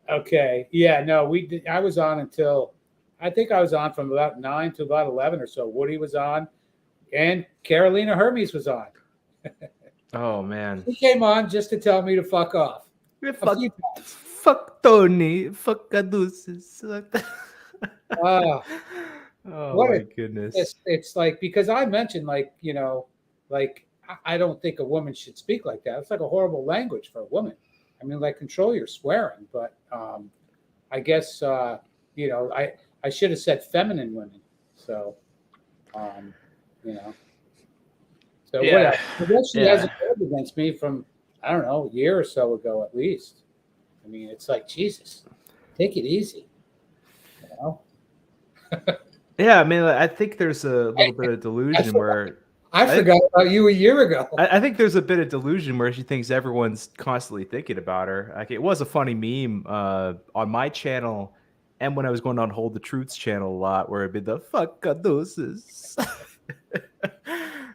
Okay. Yeah. No, I was on until. I think I was on from about 9 to about 11 or so. Woody was on, and Carolina Hermes was on. Oh man, he came on just to tell me to fuck off. Fuck Tony, fuck Caduceus. Oh my goodness! It's like, because I mentioned, like, you know, like I don't think a woman should speak like that. It's like a horrible language for a woman. I mean, like, control your swearing, but I guess you know, I should have said feminine women. So, you know. So yeah. I guess she has a vote against me from, I don't know, a year or so ago at least. I mean, it's like, Jesus, take it easy. You know? Yeah, I mean, I think there's a little bit of delusion where I forgot about you a year ago. I think there's a bit of delusion where she thinks everyone's constantly thinking about her. Like, it was a funny meme on my channel, and when I was going on Hold the Truth's channel a lot, where it'd be the fuck Caduceus.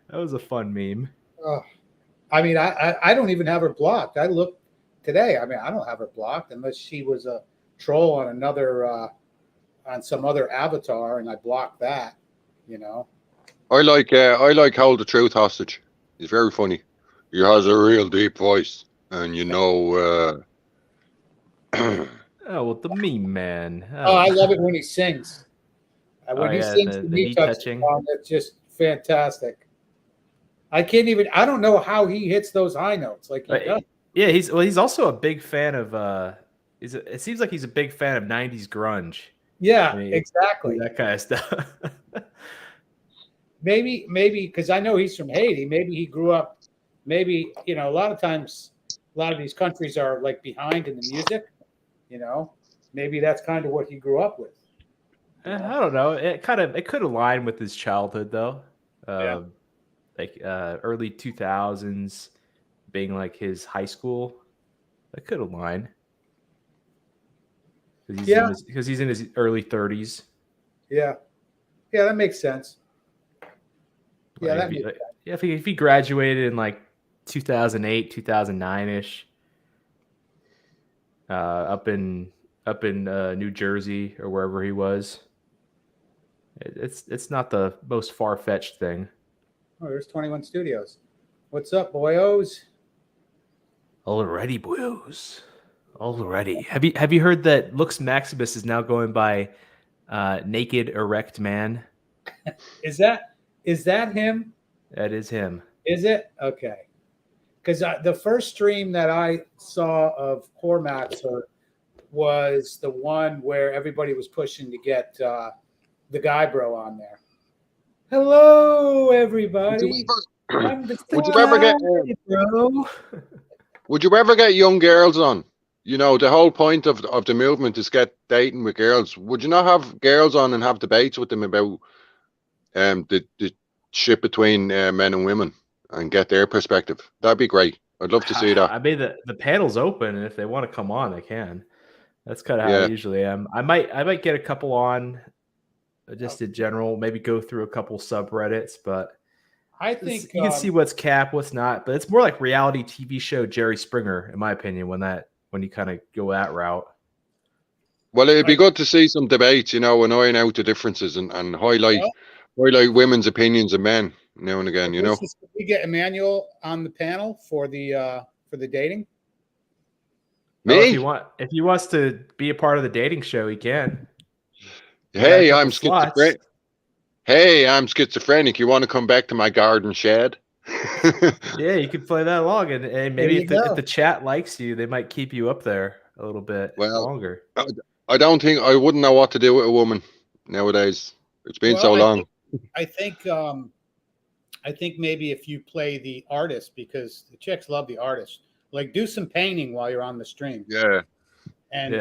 That was a fun meme. I mean, I don't even have her blocked. I looked today. I mean, I don't have her blocked unless she was a troll on another on some other avatar, and I blocked that. You know. I like Hold the Truth hostage. He's very funny. He has a real deep voice, and you know. Oh, well, the meme man. Oh, I love it when he sings. When he sings the knee touching. Song, it's just fantastic. I can't even. I don't know how he hits those high notes like he does. Yeah, he's also a big fan of. It seems like he's a big fan of '90s grunge. Yeah, I mean, exactly. that kind of stuff. maybe because I know he's from Haiti. Maybe he grew up. Maybe a lot of times, a lot of these countries are like behind in the music. Maybe that's kind of what he grew up with. I don't know. It could align with his childhood though. Like early 2000s being like his high school. That could align. Because he's in his early 30s. Yeah, that makes sense. Yeah, that makes sense. Yeah, if he graduated in like 2008, 2009 ish, up in New Jersey or wherever he was, it's not the most far fetched thing. Oh, there's 21 Studios. What's up, boyos? Alrighty, boyos. Alrighty. Have you heard that Lux Maximus is now going by Naked Erect Man? Is that him? That is him. Is it? Okay. Because the first stream that I saw of Cormaxer was the one where everybody was pushing to get the Guy Bro on there. Hello, everybody. Would you ever get young girls on? The whole point of the movement is get dating with girls. Would you not have girls on and have debates with them about the shit between men and women and get their perspective? That'd be great. I'd love to see that. I mean, the panel's open, and if they want to come on, they can. That's kind of how I usually am. I might get a couple on, just in general. Maybe go through a couple subreddits, but I think you can see what's cap, what's not. But it's more like reality TV show Jerry Springer, in my opinion, when you kind of go that route. Well, it'd be good to see some debates, and iron out the differences and highlight women's opinions of men now and again. Can we get Emmanuel on the panel for the dating? Me? If he wants to be a part of the dating show, he can. Hey, I'm schizophrenic. Hey, I'm schizophrenic. You want to come back to my garden shed? Yeah, you could play that along, and maybe if the chat likes you, they might keep you up there a little bit longer. I wouldn't know what to do with a woman nowadays. It's been so long. I think maybe if you play the artist, because the chicks love the artist, like do some painting while you're on the stream. Yeah. And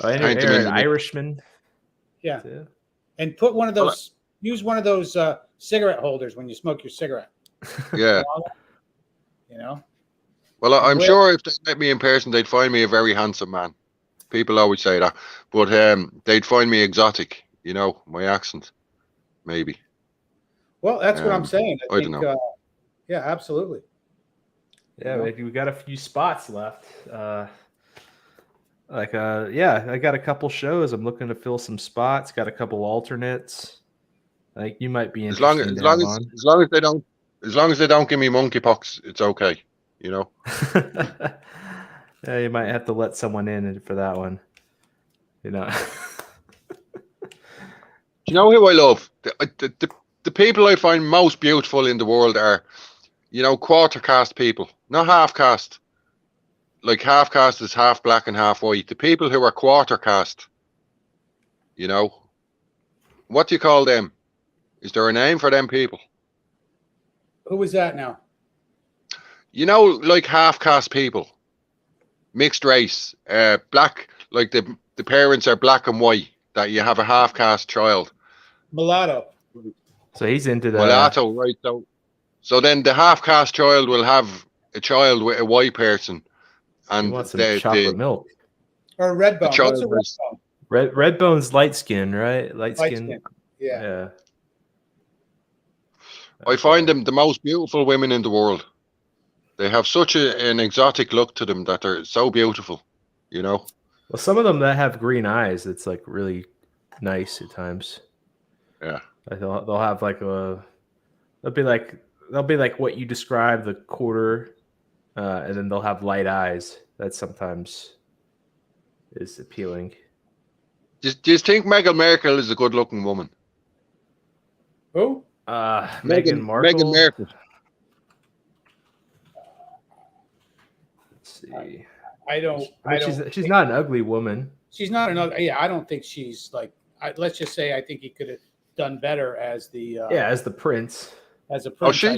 an Irishman. Yeah. And put one of those. Use one of those cigarette holders when you smoke your cigarette. Yeah. Well, I'm sure if they met me in person, they'd find me a very handsome man. People always say that, but they'd find me exotic. My accent, maybe. Well, that's what I'm saying. I don't know. Yeah, absolutely. Yeah, we got a few spots left. I got a couple shows. I'm looking to fill some spots. Got a couple alternates. Like you might be interested. As long as they don't give me monkeypox, it's okay. Yeah, you might have to let someone in for that one. Do you know who I love? The people I find most beautiful in the world are, quarter caste people, not half caste. Like half caste is half black and half white. The people who are quarter caste, what do you call them? Is there a name for them people? Who is that now? Like half caste people, mixed race, black, like the parents are black and white, that you have a half caste child. Mulatto. So he's into that. Mulatto, right? So then the half caste child will have a child with a white person. And he wants some chocolate milk. Or red bone. What's a red bone? Red bone's light skin, right? Light skin. Yeah. I find them the most beautiful women in the world. They have such an exotic look to them that they're so beautiful, Well, some of them that have green eyes, it's like really nice at times. Yeah. They'll have like they'll be like what you describe, the quarter, and then they'll have light eyes. That sometimes is appealing. Do you think Meghan Markle is a good-looking woman? Who? Meghan Markle. Meghan Markle. Let's see. I don't. She's not an ugly woman. She's not another. Yeah, I don't think she's like. Let's just say I think he could have done better as the. As the prince. As a prince. Oh,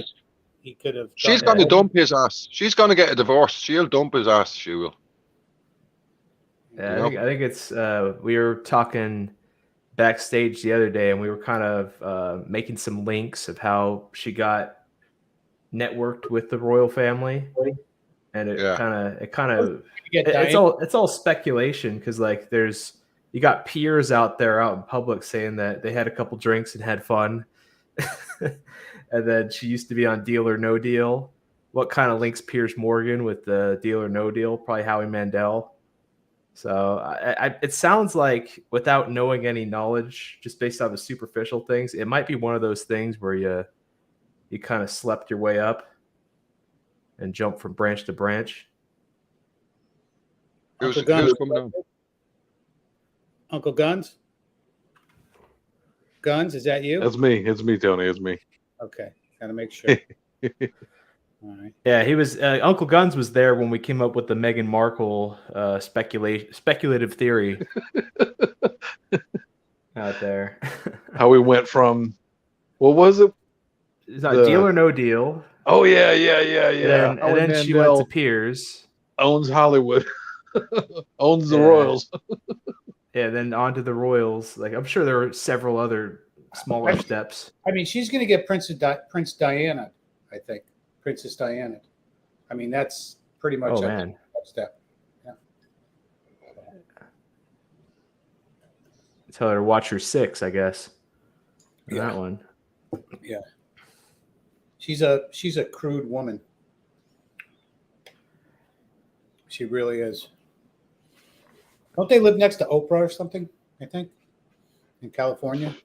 he could have. She's going to dump his ass. She's going to get a divorce. She'll dump his ass. She will. Yeah, I think it's. We were talking backstage the other day, and we were kind of making some links of how she got networked with the royal family, and it's all speculation because like you got peers out there out in public saying that they had a couple drinks and had fun. And then she used to be on Deal or No Deal. What kind of links Piers Morgan with the Deal or No Deal? Probably Howie Mandel. So it sounds like, without knowing any knowledge, just based on the superficial things, it might be one of those things where you kind of slept your way up and jumped from branch to branch. Who's coming on? Uncle Guns? Guns, is that you? That's me. It's me, Tony. It's me. Okay. Got to make sure. All right. Yeah, he was. Uncle Guns was there when we came up with the Meghan Markle speculative theory out there. How we went from, what was it? It's not Deal or No Deal. Oh yeah. And then she went to Piers. Owns Hollywood. Owns the Royals. Yeah, then on to the Royals. Like, I'm sure there were several other smaller steps. I mean, she's going to get Prince Diana, I think. Princess Diana. I mean, that's pretty much a step. Yeah. Tell her to watch her 6, I guess. That one. Yeah. She's a crude woman. She really is. Don't they live next to Oprah or something? I think in California.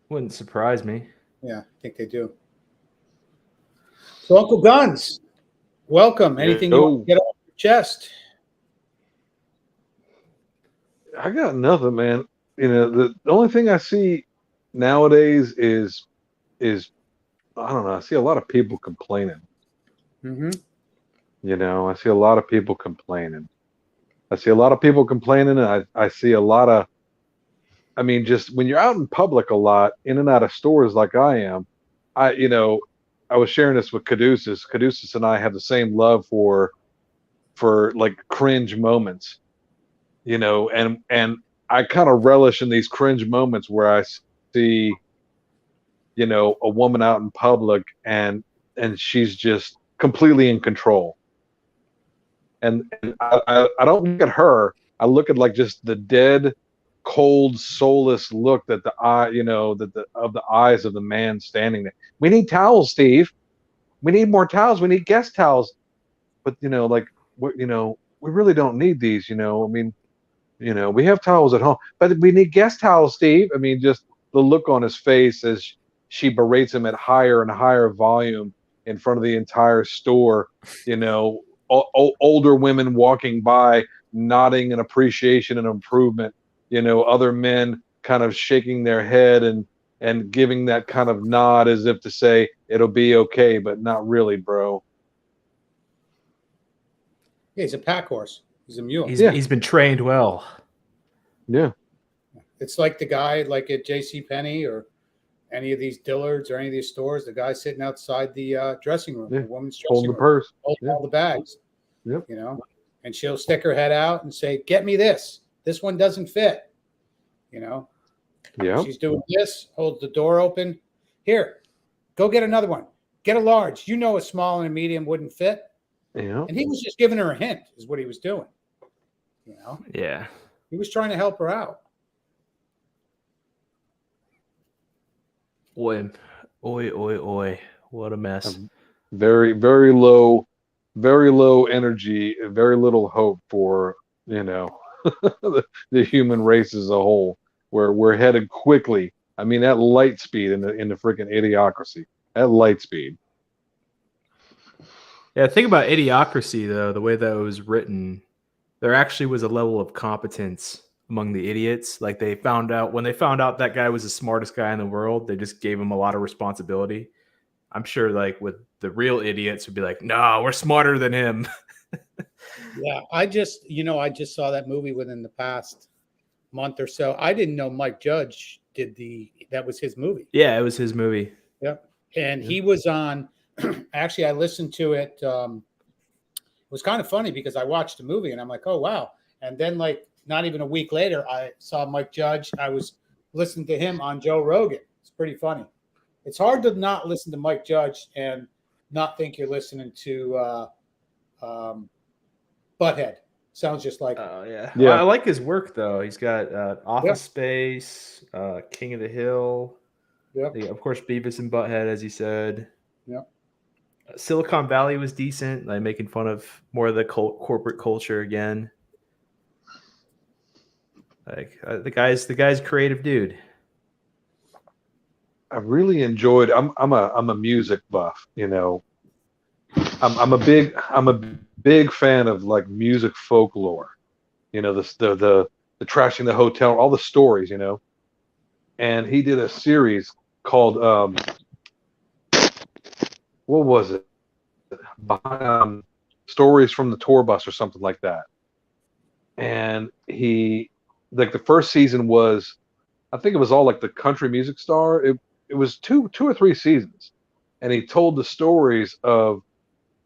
Wouldn't surprise me. Yeah, I think they do. So, Uncle Guns, welcome. Anything you want to get off your chest? I got nothing, man. You know, the only thing I see nowadays is I don't know. I see a lot of people complaining. Mm-hmm. You know, I see a lot of people complaining. And I see a lot of, I mean, just when you're out in public a lot, in and out of stores like I am, I was sharing this with Caduceus. Caduceus and I have the same love for like cringe moments, you know, and I kind of relish in these cringe moments where I see, you know, a woman out in public and she's just completely in control. And I don't look at her. I look at like just the dead, cold, soulless look that the eye, you know, of the eyes of the man standing there. We need towels, Steve. We need more towels. We need guest towels. But you know, like we really don't need these. You know, I mean, you know, we have towels at home, but we need guest towels, Steve. I mean, just the look on his face as she berates him at higher and higher volume in front of the entire store. You know, older women walking by, nodding in appreciation and improvement. You know, other men kind of shaking their head and giving that kind of nod as if to say it'll be okay, but not really, bro. Yeah, he's a pack horse. He's a mule. He's been trained well. Yeah. It's like the guy like at JCPenney or any of these Dillards or any of these stores, the guy sitting outside the dressing room, the woman's dressing holding room, the purse, holding all the bags. Yep. You know, and she'll stick her head out and say, "Get me this. This one doesn't fit." You know. Yeah. She's doing this, holds the door open. Here, go get another one. Get a large. You know a small and a medium wouldn't fit. Yeah. And he was just giving her a hint, is what he was doing. You know? Yeah. He was trying to help her out. Oi. What a mess. Very, very low energy, very little hope for, you know, the human race as a whole. Where we're headed quickly. I mean, at light speed in the freaking Idiocracy. At light speed. Yeah, think about Idiocracy though. The way that it was written, there actually was a level of competence among the idiots. Like they found out when they found out that guy was the smartest guy in the world, they just gave him a lot of responsibility. I'm sure like with the real idiots would be like, no, we're smarter than him. Yeah, I just saw that movie within the past month or so. I didn't know Mike Judge that was his movie. Yeah, it was his movie. Yep. And he was on, actually, I listened to it. It was kind of funny because I watched the movie and I'm like, oh, wow. And then, like, not even a week later, I saw Mike Judge. I was listening to him on Joe Rogan. It's pretty funny. It's hard to not listen to Mike Judge and not think you're listening to Butthead. Sounds just like. Oh, yeah. Yeah. I like his work, though. He's got Office Space, King of the Hill. Yep. Of course, Beavis and Butthead, as you said. Yep. Silicon Valley was decent, like making fun of more of the corporate culture again. Like the guy's creative dude. I really enjoyed. I'm a music buff. You know, I'm a big fan of like music folklore. You know, the Trashing the Hotel, all the stories. You know, and he did a series called what was it? Stories from the Tour Bus or something like that. And he, like, the first season was, I think it was all like the country music star. It was two or three seasons, and he told the stories of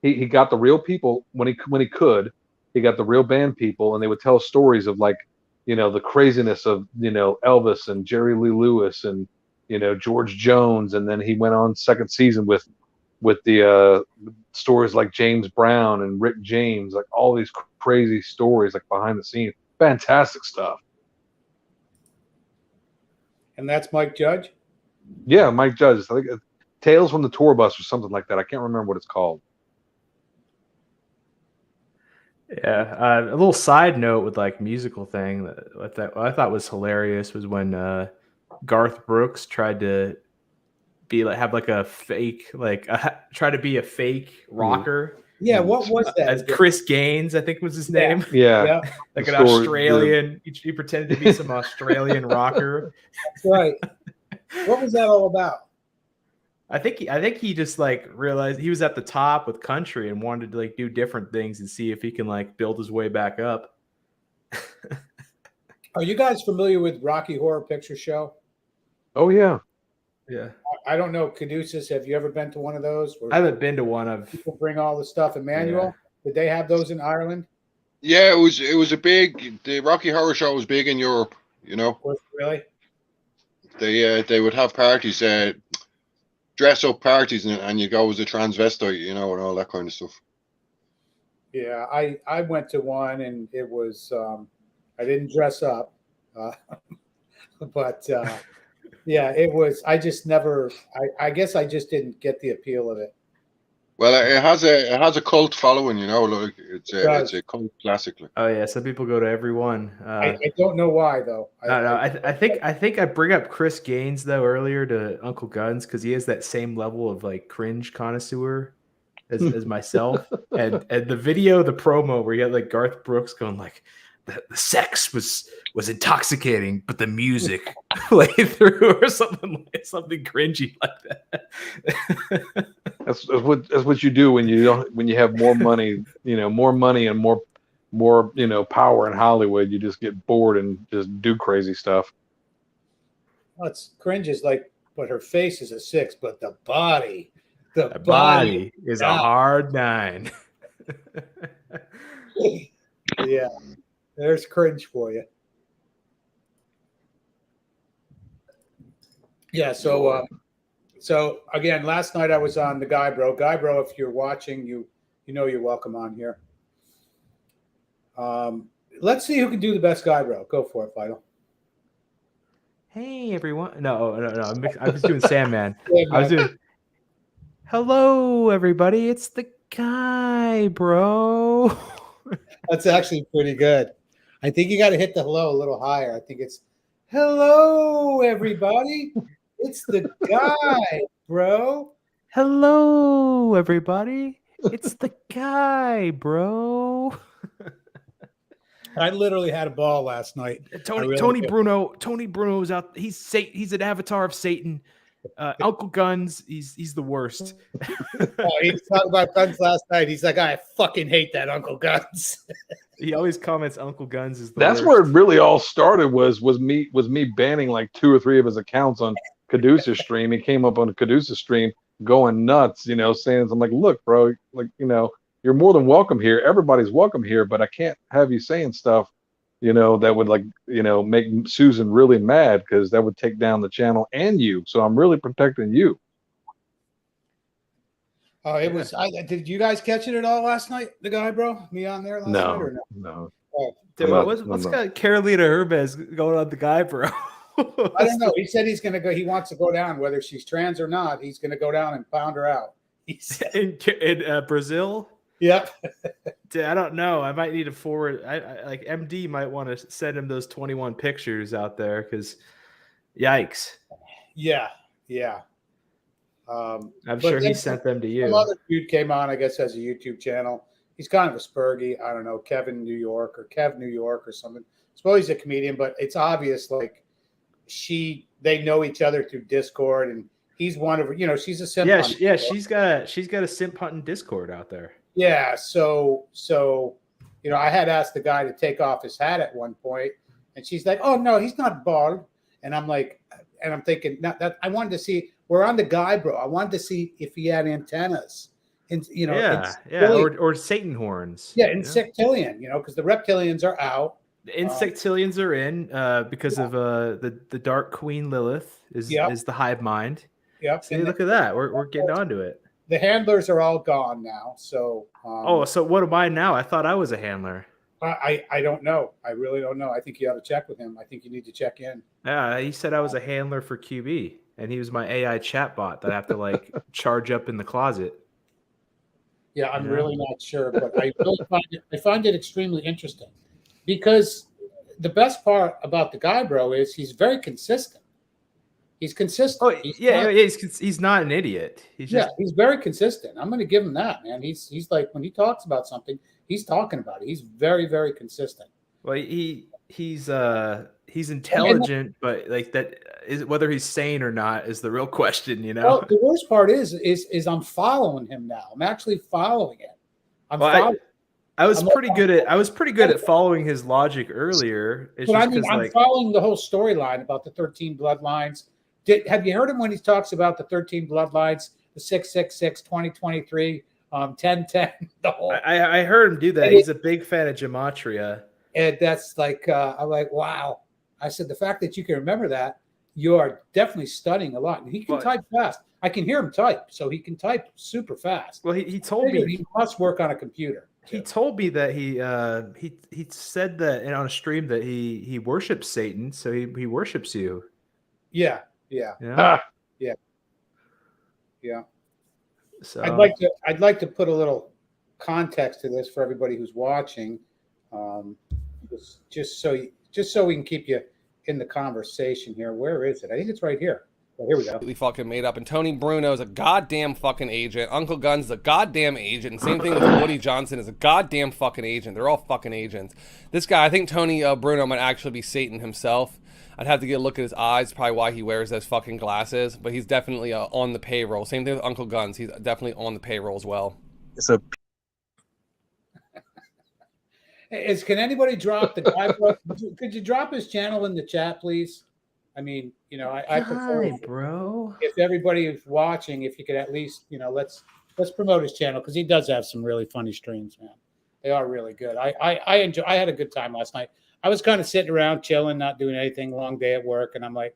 he got the real people when he could. He got the real band people, and they would tell stories of, like, you know, the craziness of, you know, Elvis and Jerry Lee Lewis and, you know, George Jones, and then he went on second season with the stories like James Brown and Rick James, like all these crazy stories like behind the scenes. Fantastic stuff. And that's Mike Judge? Yeah, Mike Judge. I think Tales from the Tour Bus or something like that. I can't remember what it's called. Yeah, a little side note with like musical thing that I thought was hilarious was when Garth Brooks tried to be like have like a fake try to be a fake rocker. Yeah, what was that? As Chris Gaines, I think was his name. Yeah. Like an Australian. He pretended to be some Australian rocker. That's right. What was that all about? I think he just like realized he was at the top with country and wanted to like do different things and see if he can like build his way back up. Are you guys familiar with Rocky Horror Picture Show? Oh yeah. Yeah. I don't know, Caduceus, have you ever been to one of those? I haven't been to one of. People bring all the stuff. Emmanuel, did they have those in Ireland? Yeah, it was a big. The Rocky Horror Show was big in Europe. You know. Really? They would have parties, dress up parties, and you go as a transvestite, you know, and all that kind of stuff. Yeah, I went to one, and it was I didn't dress up, but yeah, it was. I just never. I guess I just didn't get the appeal of it. Well, it has a cult following, you know. Like it's a cult classic. Like. Oh yeah, some people go to every one. I don't know why though. I think I bring up Chris Gaines though earlier to Uncle Guns because he has that same level of like cringe connoisseur as myself. and the video, the promo where you had like Garth Brooks going like, the sex was intoxicating, but the music played through or something cringy like that. That's what you do when you have more money, you know, more money and more you know, power in Hollywood. You just get bored and just do crazy stuff. Well, it's cringe is like, but her face is a 6, but the body is a hard 9. Yeah, there's cringe for you. Yeah, so again, last night I was on the Guy Bro. Guy Bro, if you're watching, you know you're welcome on here. Let's see who can do the best Guy Bro. Go for it, Vital. Hey everyone! No. I was doing Sandman. I was doing. Hello everybody! It's the Guy Bro. That's actually pretty good. I think you got to hit the hello a little higher. I think it's hello everybody. It's the Guy Bro. Hello everybody. It's the Guy Bro. I literally had a ball last night. Tony Bruno's out. He's an avatar of Satan. Uncle Guns, he's the worst. He was talking about Guns last night. He's like, I fucking hate that Uncle Guns. He always comments Uncle Guns is the That's worst. where it really all started. Was me banning like 2 or 3 of his accounts on Caduceus stream. He came up on the Caduceus stream going nuts, saying, I'm like, look, bro, like, you're more than welcome here. Everybody's welcome here, but I can't have you saying stuff, that would make Susan really mad, because that would take down the channel and you. So I'm really protecting you. Oh, it was. Did you guys catch it at all last night? The guy, bro, me on there last night or no? No. Oh, Dude, what's got Carolina Herbez going on the guy, bro? I don't know. He said he's going to go. He wants to go down, whether she's trans or not. He's going to go down and pound her out. In Brazil. Yep. Dude, I don't know. I might need to forward. I like MD might want to send him those 21 pictures out there, because, yikes. Yeah. I'm sure he sent them to you. Some other dude came on, I guess, has a YouTube channel. He's kind of a spurgy. I don't know, Kevin New York or Kev New York or something. I suppose he's a comedian, but it's obvious like they know each other through Discord, and he's one of her. She's a simp. Yeah. She's got a simp hunting Discord out there. Yeah. So I had asked the guy to take off his hat at one point, and she's like, "Oh no, he's not bald." And I'm like, and I'm thinking, not that I wanted to see. We're on the guy, bro. I wanted to see if he had antennas, and or Satan horns. Yeah, insectillion. Because the reptilians are out. The insectillions are in because of the Dark Queen Lilith is the hive mind. Yep. See, look at that. We're getting onto it. The handlers are all gone now. So. So what am I now? I thought I was a handler. I don't know. I really don't know. I think you ought to check with him. I think you need to check in. Yeah, he said I was a handler for QB, and he was my AI chatbot that I have to charge up in the closet. Yeah, I'm really not sure, but I really find it extremely interesting, because the best part about the guy, bro, is he's very consistent. He's consistent. Oh, he's not an idiot. He's very consistent. I'm going to give him that, man. He's like, when he talks about something, he's talking about it. He's very, very consistent. Well, he's intelligent, but like that is whether he's sane or not is the real question, Well, the worst part is I'm following him now. I'm actually following it. I was pretty good at following his logic earlier. I'm following the whole storyline about the 13 bloodlines. Have you heard him when he talks about the 13 bloodlines, the 666, 2023, 1010, the whole? I heard him do that. He's a big fan of gematria. And that's like, I'm like, wow. I said, the fact that you can remember that, you are definitely studying a lot. And he can type fast. I can hear him type, so he can type super fast. Well, he told me he must work on a computer. He told me that he said that on a stream that he worships Satan, so he worships you. Yeah. So I'd like to put a little context to this for everybody who's watching, just so we can keep you in the conversation here. Where is it? I think it's right here. Oh, here we go. We fucking made up. And Tony Bruno's a goddamn fucking agent. Uncle Guns is a goddamn agent. And same thing with Woody Johnson is a goddamn fucking agent. They're all fucking agents. This guy, I think Tony Bruno might actually be Satan himself. I'd have to get a look at his eyes, probably why he wears those fucking glasses. But he's definitely on the payroll. Same thing with Uncle Guns. He's definitely on the payroll as well. So, can anybody drop the guy? Could you drop his channel in the chat, please? I mean, I prefer, bro. If everybody is watching, if you could at least, let's promote his channel, because he does have some really funny streams, man. They are really good. I enjoy. I had a good time last night. I was kind of sitting around chilling, not doing anything, long day at work, and I'm like,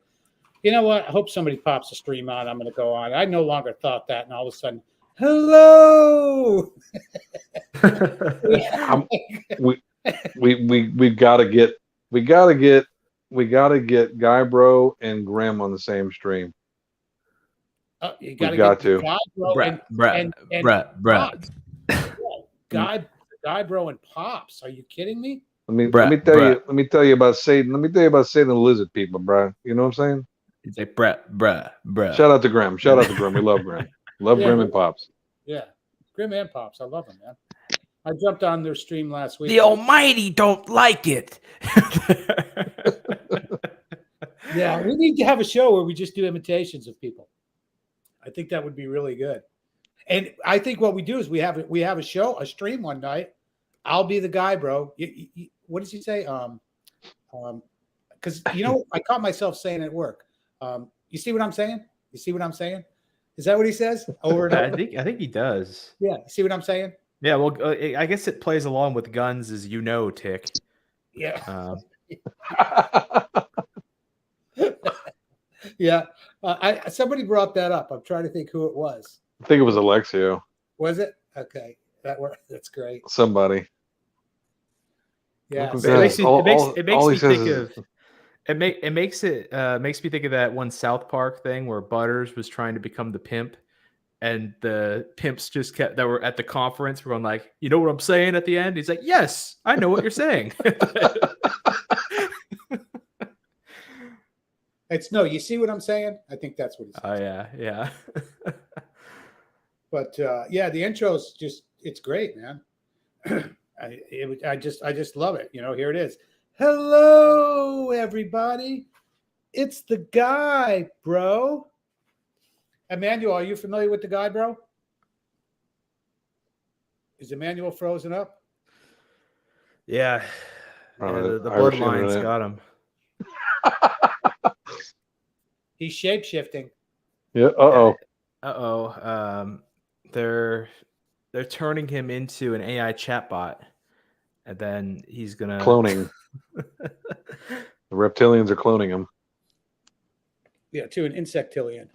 you know what? I hope somebody pops a stream on. I'm going to go on. I no longer thought that, and all of a sudden, hello. we gotta get Guy Bro and Graham on the same stream. You got to. Guy Bro and Pops. Are you kidding me? Let me tell you about Satan. Let me tell you about Satan and lizard people, bro. You know what I'm saying? He's like, bruh. Shout out to Graham. We love Graham. Love Graham and Pops. Yeah, Grim and Pops. I love them, man. I jumped on their stream last week. The Almighty don't like it. Yeah, we need to have a show where we just do imitations of people. I think that would be really good. And I think what we do is we have a show, a stream one night. I'll be the guy, bro. What did you say? Because I caught myself saying at work. You see what I'm saying? You see what I'm saying? Is that what he says? Over and over? I think he does. Yeah. You see what I'm saying? Yeah. Well, I guess it plays along with Guns, as you know, Tick. Yeah. Yeah. Somebody brought that up. I'm trying to think who it was. I think it was Alexio. Was it? Okay. That's great. Somebody. Yeah. It makes me think of that one South Park thing where Butters was trying to become the pimp, and the pimps that were at the conference were going like, you know what I'm saying at the end? He's like, yes, I know what you're saying. You see what I'm saying? I think that's what he says. Oh yeah. But the intro's it's great, man. I just love it. Here it is. Hello, everybody. It's the guy, bro. Emmanuel, are you familiar with the guy, bro? Is Emmanuel frozen up? Yeah. The Irish bloodline's internet. got him. He's shape-shifting. Yeah. They're turning him into an AI chatbot, and then he's gonna Cloning. The reptilians are cloning him. Yeah, to an insectilian.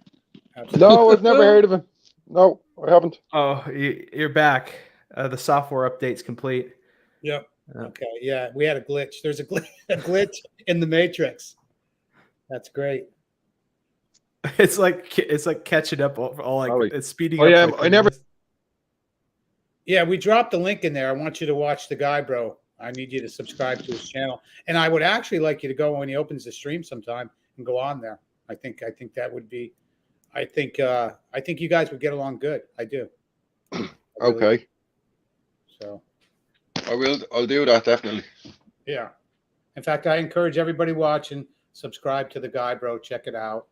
No, I've never heard of him. No, I haven't. Oh, you're back. The software update's complete. Yep. Okay. Yeah, we had a glitch. There's a glitch in the Matrix. That's great. It's like catching up all like it's speeding Oh up. yeah, like I never. Yeah, we dropped the link in there. I want you to watch the guy, bro. I need you to subscribe to his channel, and I would actually like you to go when he opens the stream sometime and go on there. I think that would be. I think you guys would get along good. I do. Okay. So. I'll do that definitely. Yeah. In fact, I encourage everybody watching, subscribe to the guy, bro. Check it out.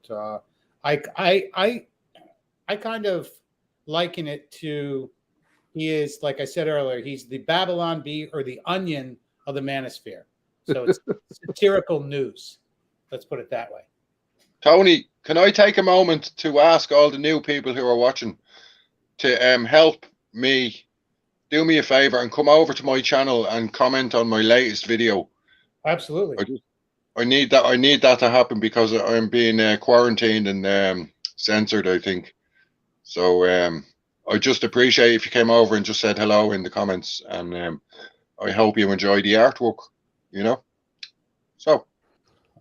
I kind of liken it to, he is, like I said earlier, he's the Babylon Bee or the Onion of the Manosphere. So it's satirical news. Let's put it that way. Tony, can I take a moment to ask all the new people who are watching to help me, do me a favor and come over to my channel and comment on my latest video? Absolutely. I need that to happen because I'm being quarantined and censored, I think. So I just appreciate if you came over and just said hello in the comments, and I hope you enjoy the artwork, So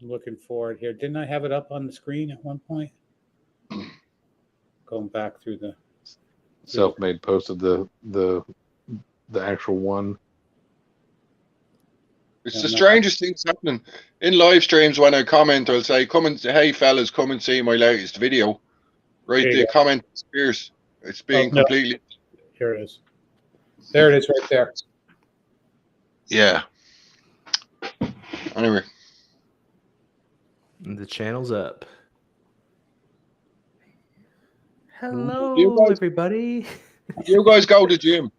I'm looking forward here. Didn't I have it up on the screen at one point? Going back through the Self-made posted the actual one. it's the strangest things happening in live streams. When I comment, I'll say, hey fellas, come and see my latest video. Right, the comment disappears. It's being completely. Here it is. There it is right there. Yeah. Anyway. The channel's up. Hello, everybody. You guys go to the gym.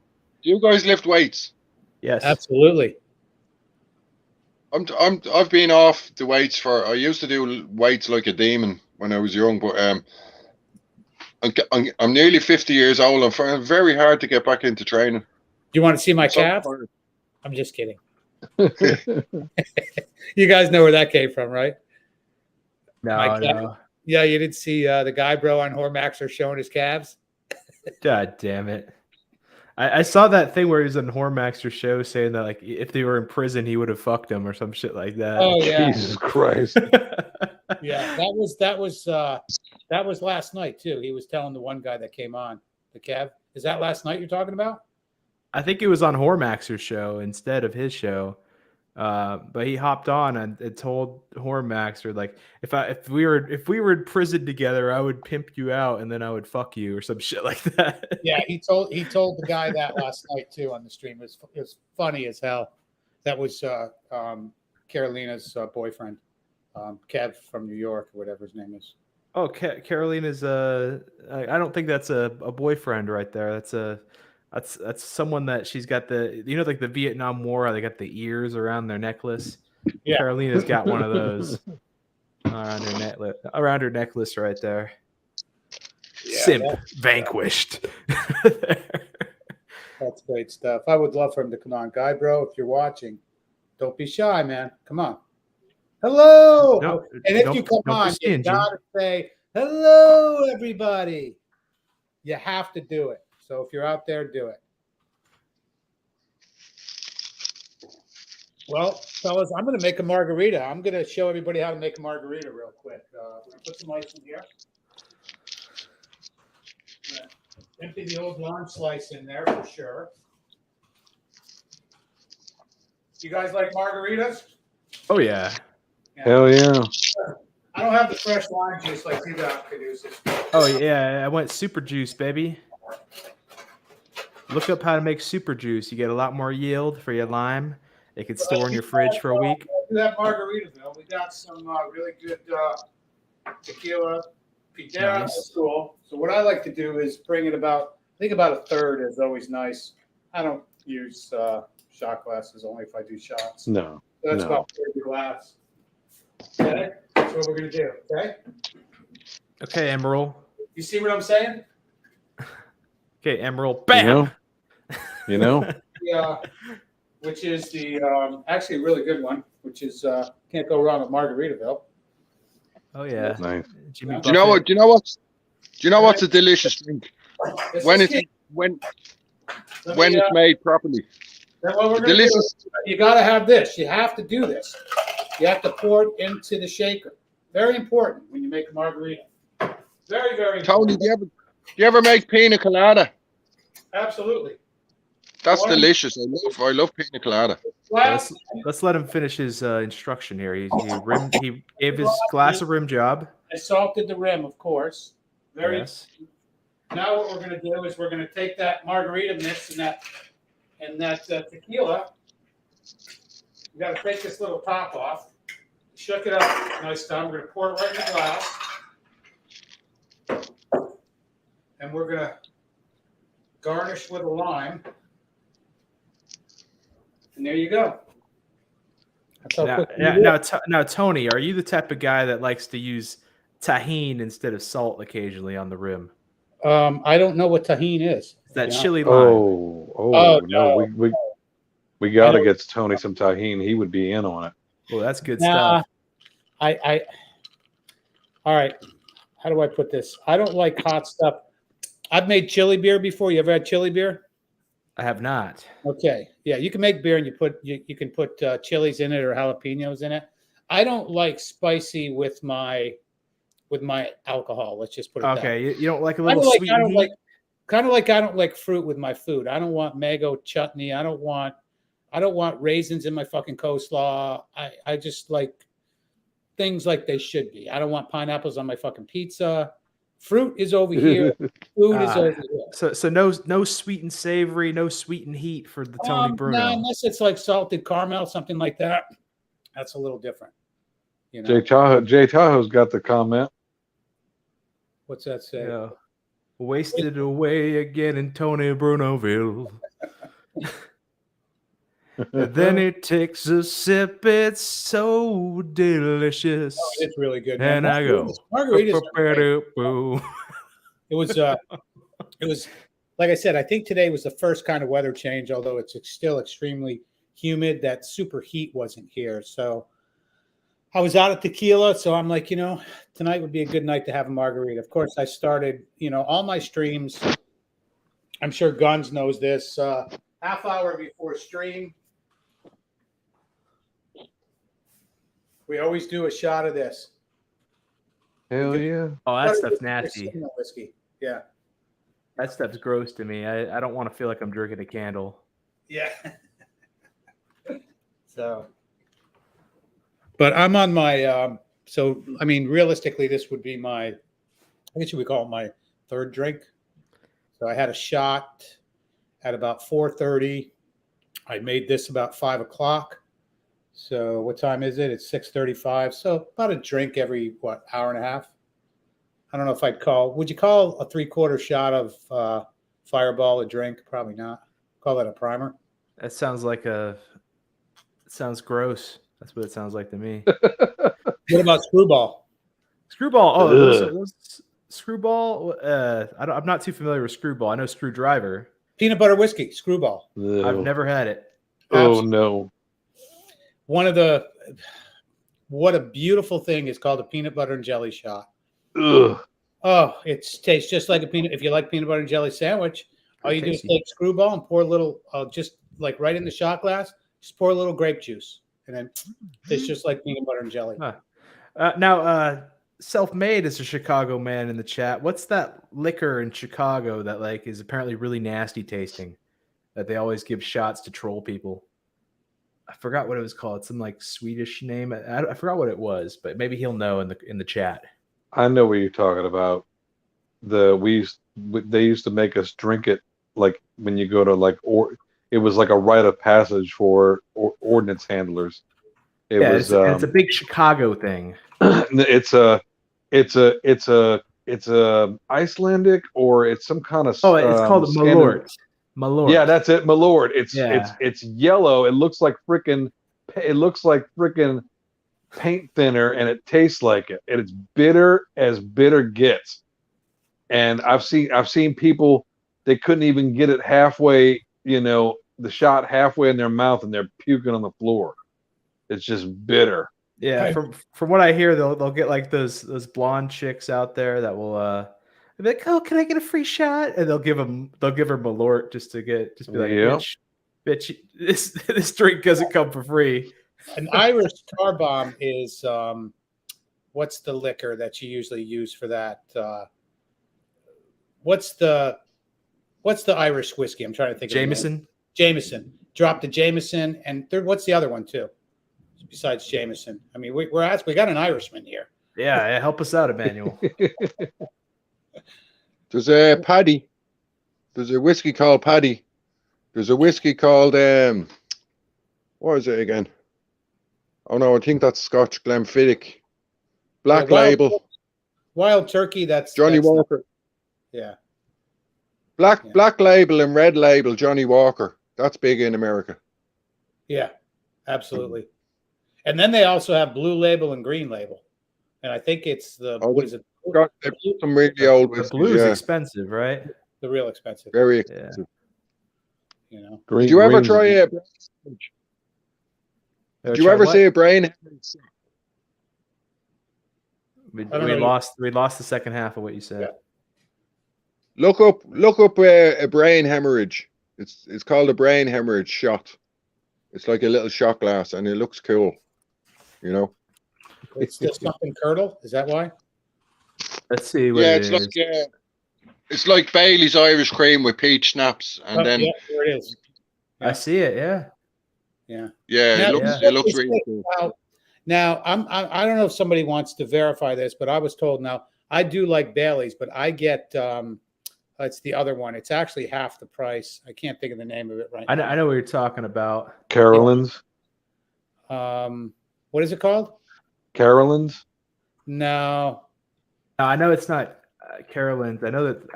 Do you guys lift weights? Yes, absolutely. I've been off the weights I used to do weights like a demon when I was young, but I'm nearly 50 years old. I'm finding it very hard to get back into training. Do you want to see my calf? I'm just kidding. You guys know where that came from, right? No. Yeah, you didn't see the guy, bro, on Hormaxer showing his calves? God damn it. I saw that thing where he was on Hormaxer's show saying that, like, if they were in prison, he would have fucked them or some shit like that. Oh, yeah. Jesus Christ. Yeah, that was last night, too. He was telling the one guy that came on, the Kev. Is that last night you're talking about? I think it was on Hormaxer's show instead of his show. But he hopped on and told Hornmaxer, like, if we were in prison together, I would pimp you out and then I would fuck you or some shit like that. Yeah, he told the guy that last night too on the stream. It was funny as hell. That was Carolina's boyfriend, Kev from New York, or whatever his name is. Oh, Carolina's I don't think that's a boyfriend right there. That's someone that she's got like the Vietnam War, they got the ears around their necklace. Yeah. Carolina's got one of those around her necklace right there. Yeah, Simp vanquished. That's great stuff. I would love for him to come on. Guy bro, if you're watching, don't be shy, man. Come on. Hello. No, and if you come on, you gotta say hello, everybody. You have to do it. So if you're out there, do it. Well, fellas, I'm going to make a margarita. I'm going to show everybody how to make a margarita real quick. Put some ice in here. Empty the old lime slice in there for sure. You guys like margaritas? Oh, yeah. Hell yeah. I don't have the fresh lime juice like you got, Caduceus. Oh, yeah. I went super juice, baby. Look up how to make super juice. You get a lot more yield for your lime. It can store in your fridge for a week. Do that Margaritaville. We got some really good tequila. Pidera. That's cool. So what I like to do is bring it about a third is always nice. I don't use shot glasses, only if I do shots. No. So that's about 30 glass. Okay, that's what we're gonna do. Okay. Okay, Emerald. You see what I'm saying? Okay, Emerald. Bam. You know. Yeah. Which is the actually a really good one. Which is can't go wrong with Margaritaville. Oh yeah. Nice. Jimmy Do you know what? Do you know what's a delicious drink? When it's made properly. Then what we're gonna do, you gotta have this. You have to do this. You have to pour it into the shaker. Very important when you make a margarita. Very, very important. Tony, do you ever make pina colada? Absolutely. That's delicious. I love pina colada. Let's let him finish his instruction here. He gave his glass a rim job. I salted the rim, of course. Very. Yes. Now what we're going to do is we're going to take that margarita mix and that tequila. We got to take this little top off. Shook it up nice time. We're going to pour it right in the glass, and we're going to garnish with a lime. And there you go. Now, Tony, are you the type of guy that likes to use tahini instead of salt occasionally on the rim? I don't know what tahini is. It's that chili lime. No. We got to get Tony some tahini. He would be in on it. Well, that's good stuff. All right. How do I put this? I don't like hot stuff. I've made chili beer before. You ever had chili beer? I have not. Okay. Yeah, you can make beer and you can put chilies in it or jalapenos in it. I don't like spicy with my alcohol. Let's just put it that way. Okay, you don't like a little sweet heat? Kind of like I don't like fruit with my food. I don't want mango chutney. I don't want raisins in my fucking coleslaw. I just like things like they should be. I don't want pineapples on my fucking pizza. Fruit is over here. Food is over here. So no sweet and savory, no sweet and heat for the Tony Bruno. No, unless it's like salted caramel, something like that. That's a little different. You know? Jay Tahoe's got the comment. What's that say? Yeah. Wasted away again in Tony Brunoville. Then he takes a sip. It's so delicious. Oh, it's really good. And I go. Margaritas. It was like I said. I think today was the first kind of weather change, although it's still extremely humid. That super heat wasn't here, so I was out at Tequila. So I'm like, tonight would be a good night to have a margarita. Of course, I started, all my streams. I'm sure Guns knows this. Half hour before stream, we always do a shot of this. Hell yeah. Oh, that stuff's nasty. Whiskey. Yeah. That stuff's gross to me. I don't want to feel like I'm drinking a candle. Yeah. So But I'm on my. So I mean, realistically, this would be my. I guess you would call it my third drink. So I had a shot at about 4:30. I made this about 5 o'clock. So what time is it? It's 6:35. So about a drink every hour and a half. I don't know if I'd call. Would you call a 3/4 shot of Fireball a drink? Probably not. Call that a primer. That sounds like it sounds gross. That's what it sounds like to me. What about Screwball? Screwball. Oh, those Screwball. I'm not too familiar with Screwball. I know Screwdriver. Peanut butter whiskey, Screwball. I've never had it. Oh no. What a beautiful thing is called a peanut butter and jelly shot. Ugh. Oh, it tastes just like a peanut. If you like peanut butter and jelly sandwich, all you do is take Screwball and pour a little, just like right in the shot glass, just pour a little grape juice, and then it's just like peanut butter and jelly. Now, Self-Made is a Chicago man in the chat. What's that liquor in Chicago that like is apparently really nasty tasting that they always give shots to troll people? I forgot what it was called. Some like Swedish name. I forgot what it was, but maybe he'll know in the chat. I know what you're talking about. They used to make us drink it like when you go to it was like a rite of passage for ordnance handlers. It's a big Chicago thing. It's a Icelandic or it's some kind of it's called Malort. Malort. Yeah, that's it, Malort. It's yellow. It looks like freaking paint thinner, and it tastes like it. And it's bitter as bitter gets. And I've seen people, they couldn't even get it halfway, the shot halfway in their mouth, and they're puking on the floor. It's just bitter. Yeah, from what I hear, they'll get like those blonde chicks out there that will be like, oh, can I get a free shot? And they'll give her Malort just be like, bitch, this drink doesn't come for free. An Irish car bomb is what's the liquor that you usually use for that? What's the Irish whiskey? I'm trying to think. Jameson. Jameson. Drop the Jameson, and what's the other one too? Besides Jameson, I mean, we got an Irishman here. Yeah, help us out, Emmanuel. There's a Paddy. There's a whiskey called Paddy. There's a whiskey called what is it again? Oh no, I think that's Scotch Glenfiddich. Black Label. Wild Turkey. That's Johnny Walker. Yeah. Black Label and Red Label. Johnny Walker. That's big in America. Yeah, absolutely. And then they also have Blue Label and Green Label, and I think it's what is it? Some really old whiskey. The blue is expensive, right? The real expensive. Very expensive. Yeah. Did you ever try a? Did you ever see a brain? We lost the second half of what you said. Yeah. Look up a brain hemorrhage. It's called a brain hemorrhage shot. It's like a little shot glass, and it looks cool. It's just something curdle. Is that why? Let's see. What it is. It's like Bailey's Irish cream with peach schnapps, and then there it is. Yeah. I see it. Yeah. Yeah. Yeah. It looks really cool. Now, I don't know if somebody wants to verify this, but I was told now I do like Bailey's, but I get it's the other one. It's actually half the price. I can't think of the name of it right now. I know what you're talking about. Carolyn's. What is it called? Carolyn's. No, I know it's not Carolyn's. I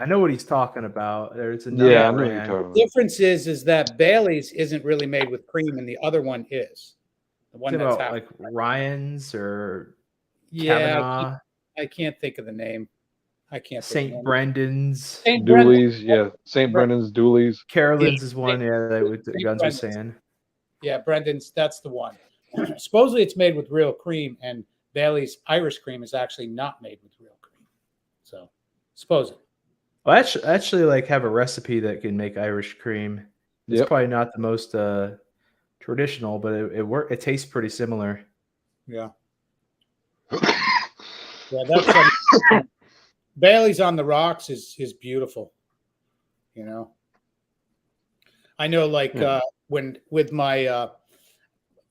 know what he's talking about. There's another brand. The difference is that Bailey's isn't really made with cream, and the other one is. The one that's like Ryan's or Kavanaugh. I can't think of the name. I can't. St. Brendan's. Dooley's, yeah. St. Brendan's, Dooley's. Carolyn's is one, that Guns was saying. Yeah, Brendan's, that's the one. Supposedly it's made with real cream, and Bailey's Irish cream is actually not made with real cream. So, supposedly. Well, actually, like have a recipe that can make Irish cream. It's probably not the most traditional, but it tastes pretty similar. Yeah. Yeah, that's Bailey's on the rocks is beautiful. I know, like when with my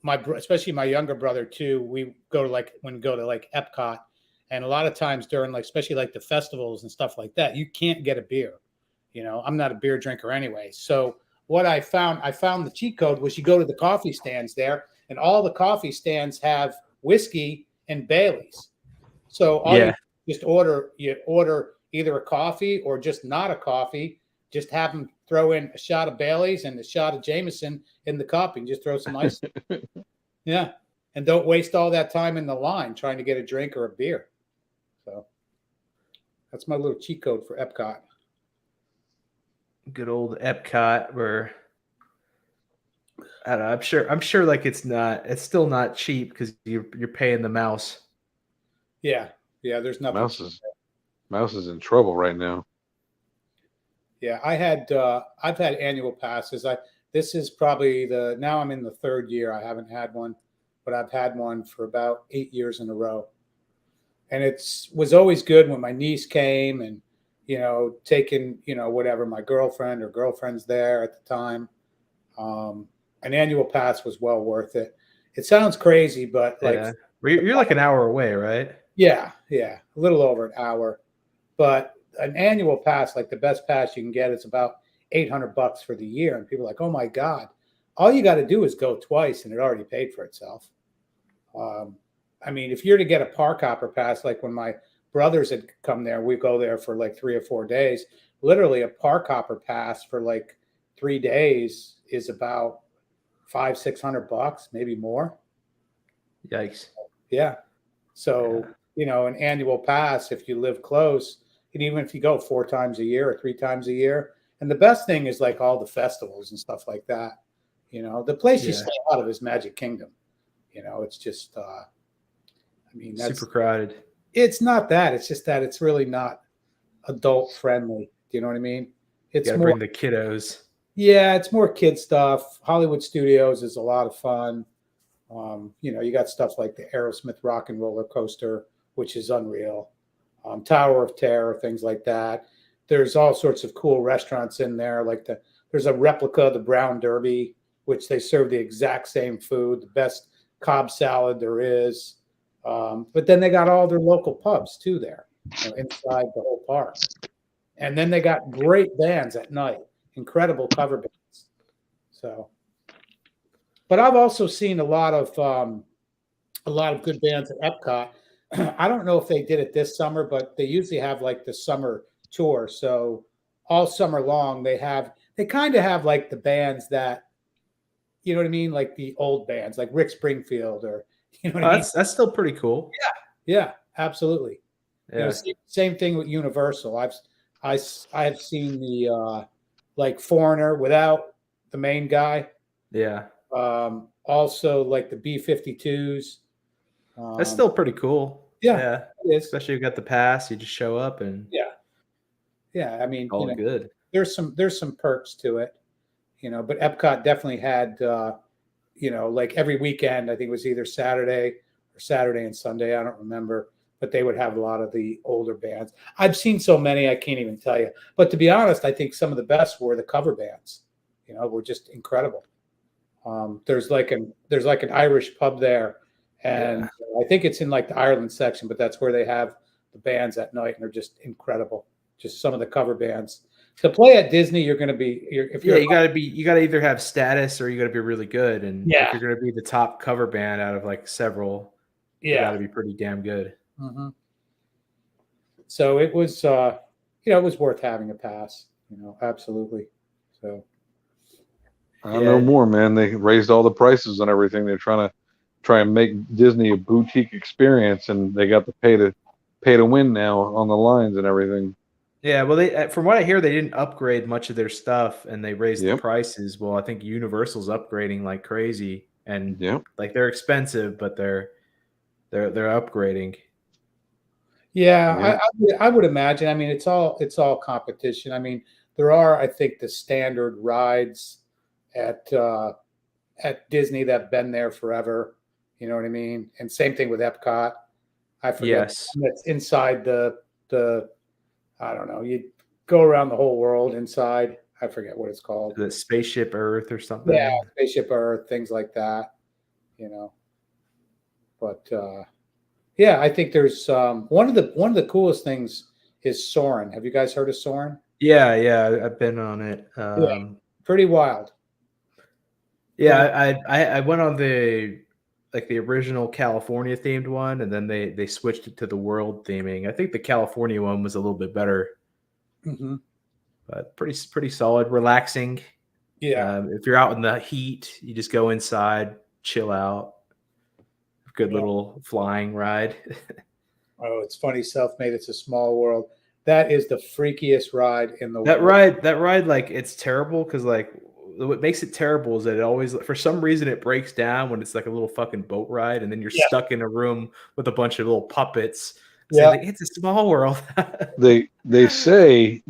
especially my younger brother too, we go to like Epcot, and a lot of times during like especially like the festivals and stuff like that, you can't get a beer. I'm not a beer drinker anyway. So what I found the cheat code was you go to the coffee stands there, and all the coffee stands have whiskey and Baileys. So you order either a coffee or just not a coffee. Just have them throw in a shot of Baileys and a shot of Jameson in the cup, and just throw some ice. Yeah, and don't waste all that time in the line trying to get a drink or a beer. So that's my little cheat code for Epcot. Good old Epcot, where I don't know, I'm sure like it's still not cheap because you're paying the mouse. Yeah, there's nothing. Mouse is in trouble right now. Yeah, I've had annual passes. This is probably now I'm in the third year. I haven't had one, but I've had one for about 8 years in a row. And was always good when my niece came and, taking, whatever, my girlfriend or girlfriend's there at the time. An annual pass was well worth it. It sounds crazy, but you're like an hour away, right? Yeah, a little over an hour. But an annual pass, like the best pass you can get, is about $800 for the year. And people are like, oh my God, all you got to do is go twice and it already paid for itself. I mean, if you're to get a park hopper pass, like when my brothers had come there, we go there for like 3 or 4 days. Literally a park hopper pass for like 3 days is about $500-$600, maybe more. Yikes. Yeah. So, an annual pass, if you live close, and even if you go 4 times a year or 3 times a year. And the best thing is like all the festivals and stuff like that. The place you stay out of is Magic Kingdom. It's just, that's super crowded. It's not that. It's just that it's really not adult friendly. Do you know what I mean? It's more bring the kiddos. Yeah, it's more kid stuff. Hollywood Studios is a lot of fun. You got stuff like the Aerosmith Rock and Roller Coaster, which is unreal. Tower of Terror, things like that. There's all sorts of cool restaurants in there. Like there's a replica of the Brown Derby, which they serve the exact same food, the best Cobb salad there is. But then they got all their local pubs too there, inside the whole park. And then they got great bands at night, incredible cover bands. So, but I've also seen a lot of good bands at Epcot. I don't know if they did it this summer, but they usually have like the summer tour. So all summer long they kind of have like the bands that, you know what I mean? Like the old bands, like Rick Springfield or, what I mean? That's still pretty cool. Yeah, absolutely. Yeah. Same thing with Universal. I've seen the like Foreigner without the main guy. Yeah. Also like the B-52s. That's still pretty cool. Yeah. It is. Especially if you got the pass, you just show up and yeah. I mean, all good. There's some perks to it, but Epcot definitely had, like every weekend, I think it was either Saturday and Sunday. I don't remember, but they would have a lot of the older bands. I've seen so many, I can't even tell you, but to be honest, I think some of the best were the cover bands, were just incredible. There's like an Irish pub there. And I think it's in like the Ireland section, but that's where they have the bands at night, and they're just incredible. Just some of the cover bands. To play at Disney, you got to either have status or you got to be really good. And if you're going to be the top cover band out of like several, you got to be pretty damn good. Mm-hmm. So it was, it was worth having a pass. Absolutely. So no more, man. They raised all the prices and everything. They're trying to make Disney a boutique experience, and they got to pay to win now on the lines and everything. Yeah, well, from what I hear, they didn't upgrade much of their stuff, and they raised the prices. Well, I think Universal's upgrading like crazy, and like they're expensive, but they're upgrading. Yeah, I would imagine. I mean, it's all competition. I mean, there are, I think, the standard rides at Disney that have been there forever. You know what I mean? And same thing with Epcot. I forget. Yes. That's inside the I don't know. You go around the whole world inside. I forget what it's called. The Spaceship Earth or something. Yeah, Spaceship Earth, things like that. you know. But yeah, I think there's one of the coolest things is Soren. Have you guys heard of Soren? Yeah, I've been on it. Pretty wild. Yeah, I went on the original California themed one, and then they switched it to the world theming. I think the California one was a little bit better, but pretty solid, relaxing. Yeah. If you're out in the heat, you just go inside, chill out. Good little flying ride. Oh, it's funny. Self-made. It's a small world. That is the freakiest ride in the That world. ride, like, it's terrible because, like, what makes it terrible is that it always, for some reason, it breaks down when it's like a little fucking boat ride, and then you're stuck in a room with a bunch of little puppets. So like, it's a small world. they say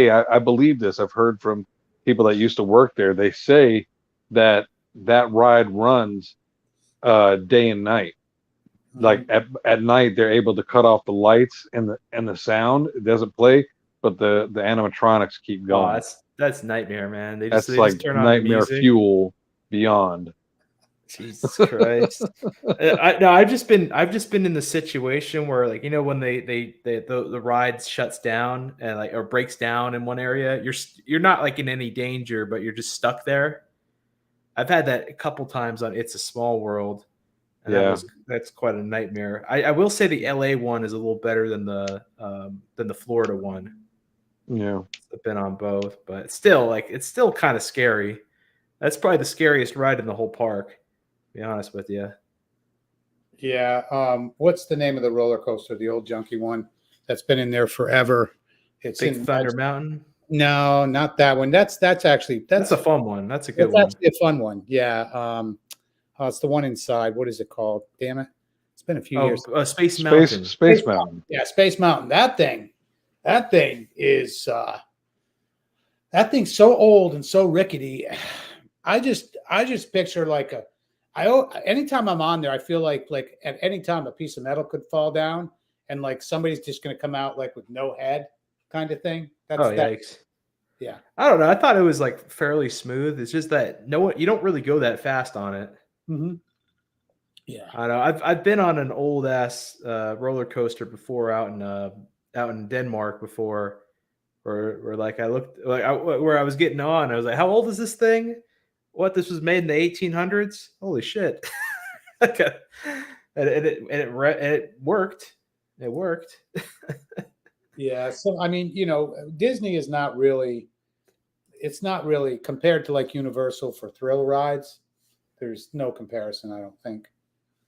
I believe this. I've heard from people that used to work there. They say that ride runs day and night. Like at night, they're able to cut off the lights and the sound. It doesn't play, but the animatronics keep going. Oh, that's nightmare, man. They That's just like turn on nightmare music. fuel beyond. Jesus Christ! I've just been in the situation where, like, you know, when the ride shuts down and or breaks down in one area, you're not like in any danger, but you're just stuck there. I've had that a couple times on It's a Small World. And that's quite a nightmare. I will say the LA one is a little better than the Florida one. Yeah, I've been on both, but still, like, it's still kind of scary. That's probably the scariest ride in the whole park, to be honest with you. Yeah. What's the name of the roller coaster? The old junky one that's been in there forever. It's Big Thunder Mountain. No, not that one. That's a fun one. That's a good one. That's actually a fun one. Yeah. It's the one inside. What is it called? Damn it! It's been a few years. Space Mountain. Space Mountain. Yeah, Space Mountain. That thing is that thing's so old and so rickety. I just picture like anytime I'm on there, I feel like at any time a piece of metal could fall down and like somebody's just going to come out like with no head, kind of thing. Yikes! Yeah, I don't know. I thought it was like fairly smooth. It's just that you don't really go that fast on it. Mm-hmm. Yeah, I know. I've been on an old ass roller coaster before out in Denmark before, where like I looked like where I was getting on. I was like, how old is this thing? What, this was made in the 1800s? Holy shit! and it worked. It worked. Yeah. So I mean, you know, Disney is not really. It's not really compared to like Universal for thrill rides. There's no comparison, I don't think.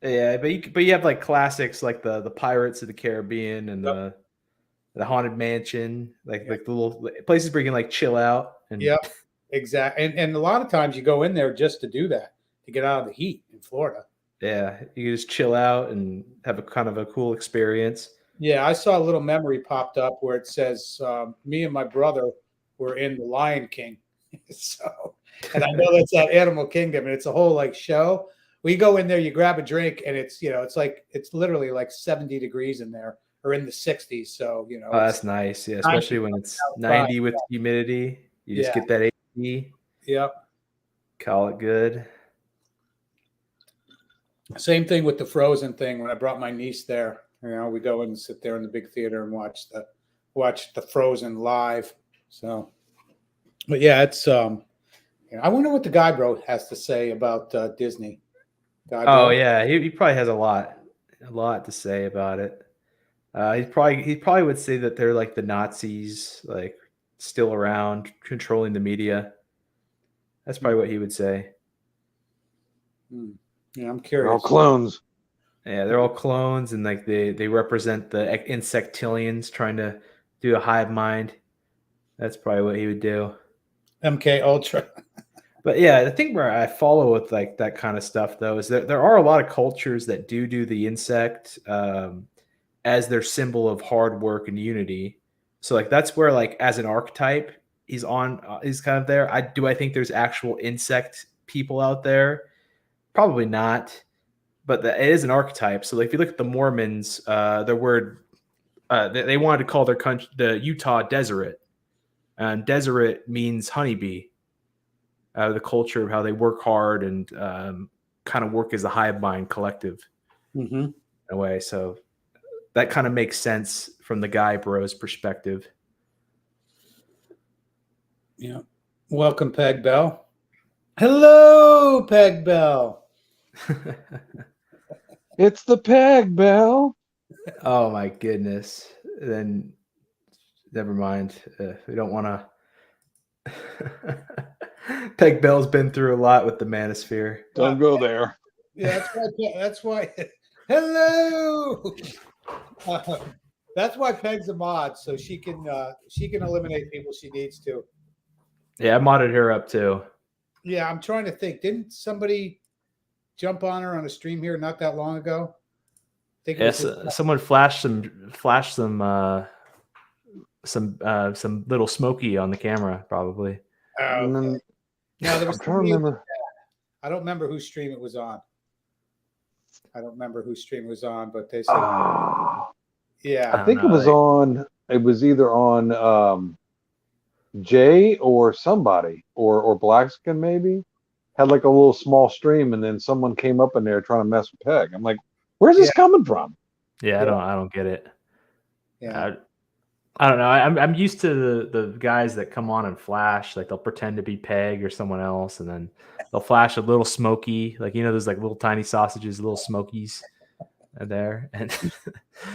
Yeah, but you have like classics like the Pirates of the Caribbean and the Haunted Mansion, like the little places where you can like chill out. And exactly. And a lot of times you go in there just to do that, to get out of the heat in Florida. Yeah, you can just chill out and have a kind of a cool experience. Yeah, I saw a little memory popped up where it says me and my brother were in the Lion King. So, and I know that's that Animal Kingdom, and it's a whole like show. We go in there, you grab a drink, and it's, you know, it's literally like 70 degrees in there, or in the 60s. So, you know, that's nice. Yeah, especially when it's 90 with humidity. You just get that AC. Yep. Call it good. Same thing with the Frozen thing. When I brought my niece there, you know, we go and sit there in the big theater and watch the Frozen live. So, but yeah, it's I wonder what the guy bro has to say about Disney. Yeah, he probably has a lot to say about it. He probably would say that they're like the Nazis, like still around, controlling the media. That's probably what he would say. Yeah, I'm curious. They're all clones. Yeah, they're all clones, and like they represent the insectillions trying to do a hive mind. That's probably what he would do. MK Ultra. But yeah, the thing where I follow with like that kind of stuff though is that there are a lot of cultures that do the insect as their symbol of hard work and unity. So like that's where, like, as an archetype, he's kind of there. I think there's actual insect people out there? Probably not, but it is an archetype. So like if you look at the Mormons, their word they wanted to call their country the Utah Deseret, and Deseret means honeybee. The culture of how they work hard and kind of work as a hive mind collective Mm-hmm. in a way. So that kind of makes sense from the guy bro's perspective. Yeah. Welcome, Peg Bell. Hello, Peg Bell. It's the Peg Bell. Oh my goodness. Then never mind. We don't want to. Peg Bell's been through a lot with the Manosphere. Don't go there. Yeah, that's why. Hello. That's why Peg's a mod, so she can eliminate people she needs to. Yeah, I modded her up too. Yeah, I'm trying to think. Didn't somebody jump on her on a stream here not that long ago? I think Yes, someone flashed some little smoky on the camera, probably. Okay. No, there was I'm trying to remember. I don't remember whose stream it was on. But they said, yeah. I think it was on. It was either on Jay or somebody or Blackskin maybe had like a little small stream, and then someone came up in there trying to mess with Peg. I'm like, where's this coming from? Yeah, I don't get it. Yeah. I don't know. I'm used to the guys that come on and flash, like they'll pretend to be Peg or someone else, and then they'll flash a little smoky, like those like little tiny sausages, little smokies there. And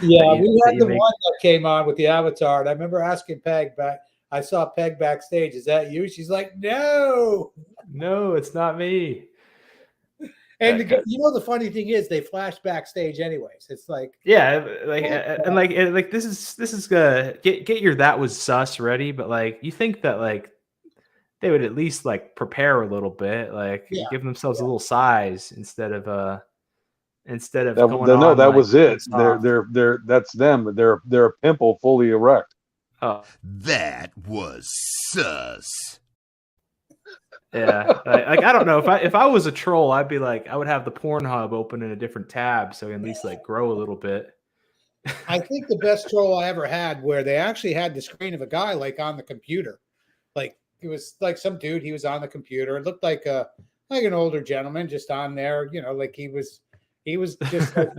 yeah, we had the one that came on with the avatar, and I remember asking Peg back. I saw Peg backstage. Is that you? She's like, no, it's not me. And the funny thing is, they flash backstage anyways. It's like, yeah, like this is get your that was sus ready, but like you think that like they would at least like prepare a little bit, like give themselves a little size instead of going on. That like, was it. soft. They're that's them. They're a pimple fully erect. Oh, That was sus. yeah, like I don't know if I was a troll, I'd be like I would have the Pornhub open in a different tab so I can at least like grow a little bit. I think the best troll I ever had where they actually had the screen of a guy like on the computer, like it was like some dude. He was on the computer. It looked like an older gentleman just on there, like he was just like,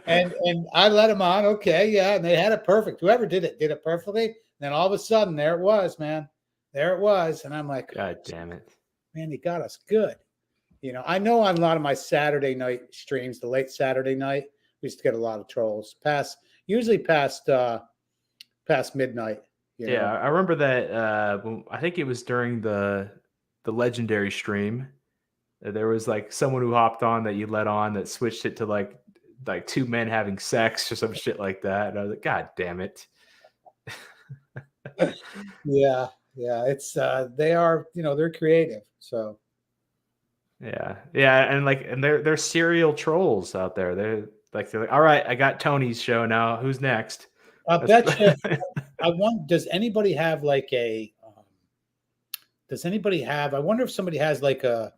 and I let him on. Okay, yeah, and they had it perfect. Whoever did it perfectly. And then all of a sudden, there it was, man. There it was, and I'm like, God damn it. Man, he got us good. I know on a lot of my Saturday night streams, the late Saturday night, we used to get a lot of trolls usually past midnight. Yeah, I remember that. I think it was during the legendary stream. There was like someone who hopped on that you let on that switched it to like two men having sex or some shit like that. And I was like, God damn it. Yeah. It's they are, they're creative. So yeah, and they're serial trolls out there. They're like, all right, I got Tony's show now. Who's next? I bet you. Does anybody have like I wonder if somebody has like a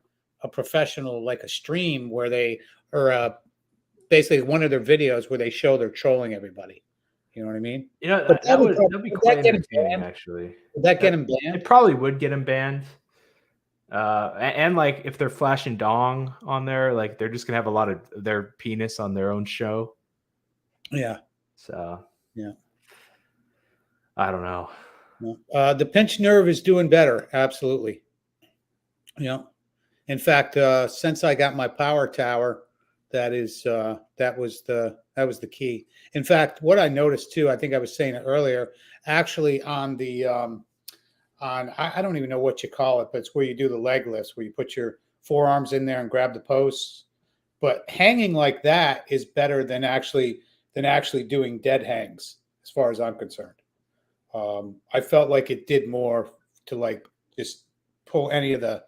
professional, like a stream where they, or basically one of their videos where they show they're trolling everybody. You know what I mean? That'd be quite entertaining, actually. Would that get him banned? It probably would get him banned. And like if they're flashing dong on there, like they're just gonna have a lot of their penis on their own show. Yeah. So yeah. I don't know. The pinched nerve is doing better. Absolutely. Yeah. In fact, since I got my power tower, that was the key. In fact, what I noticed too, I think I was saying it earlier, actually on the I don't even know what you call it, but it's where you do the leg lifts, where you put your forearms in there and grab the posts. But hanging like that is better than actually doing dead hangs, as far as I'm concerned. I felt like it did more to like just pull any of the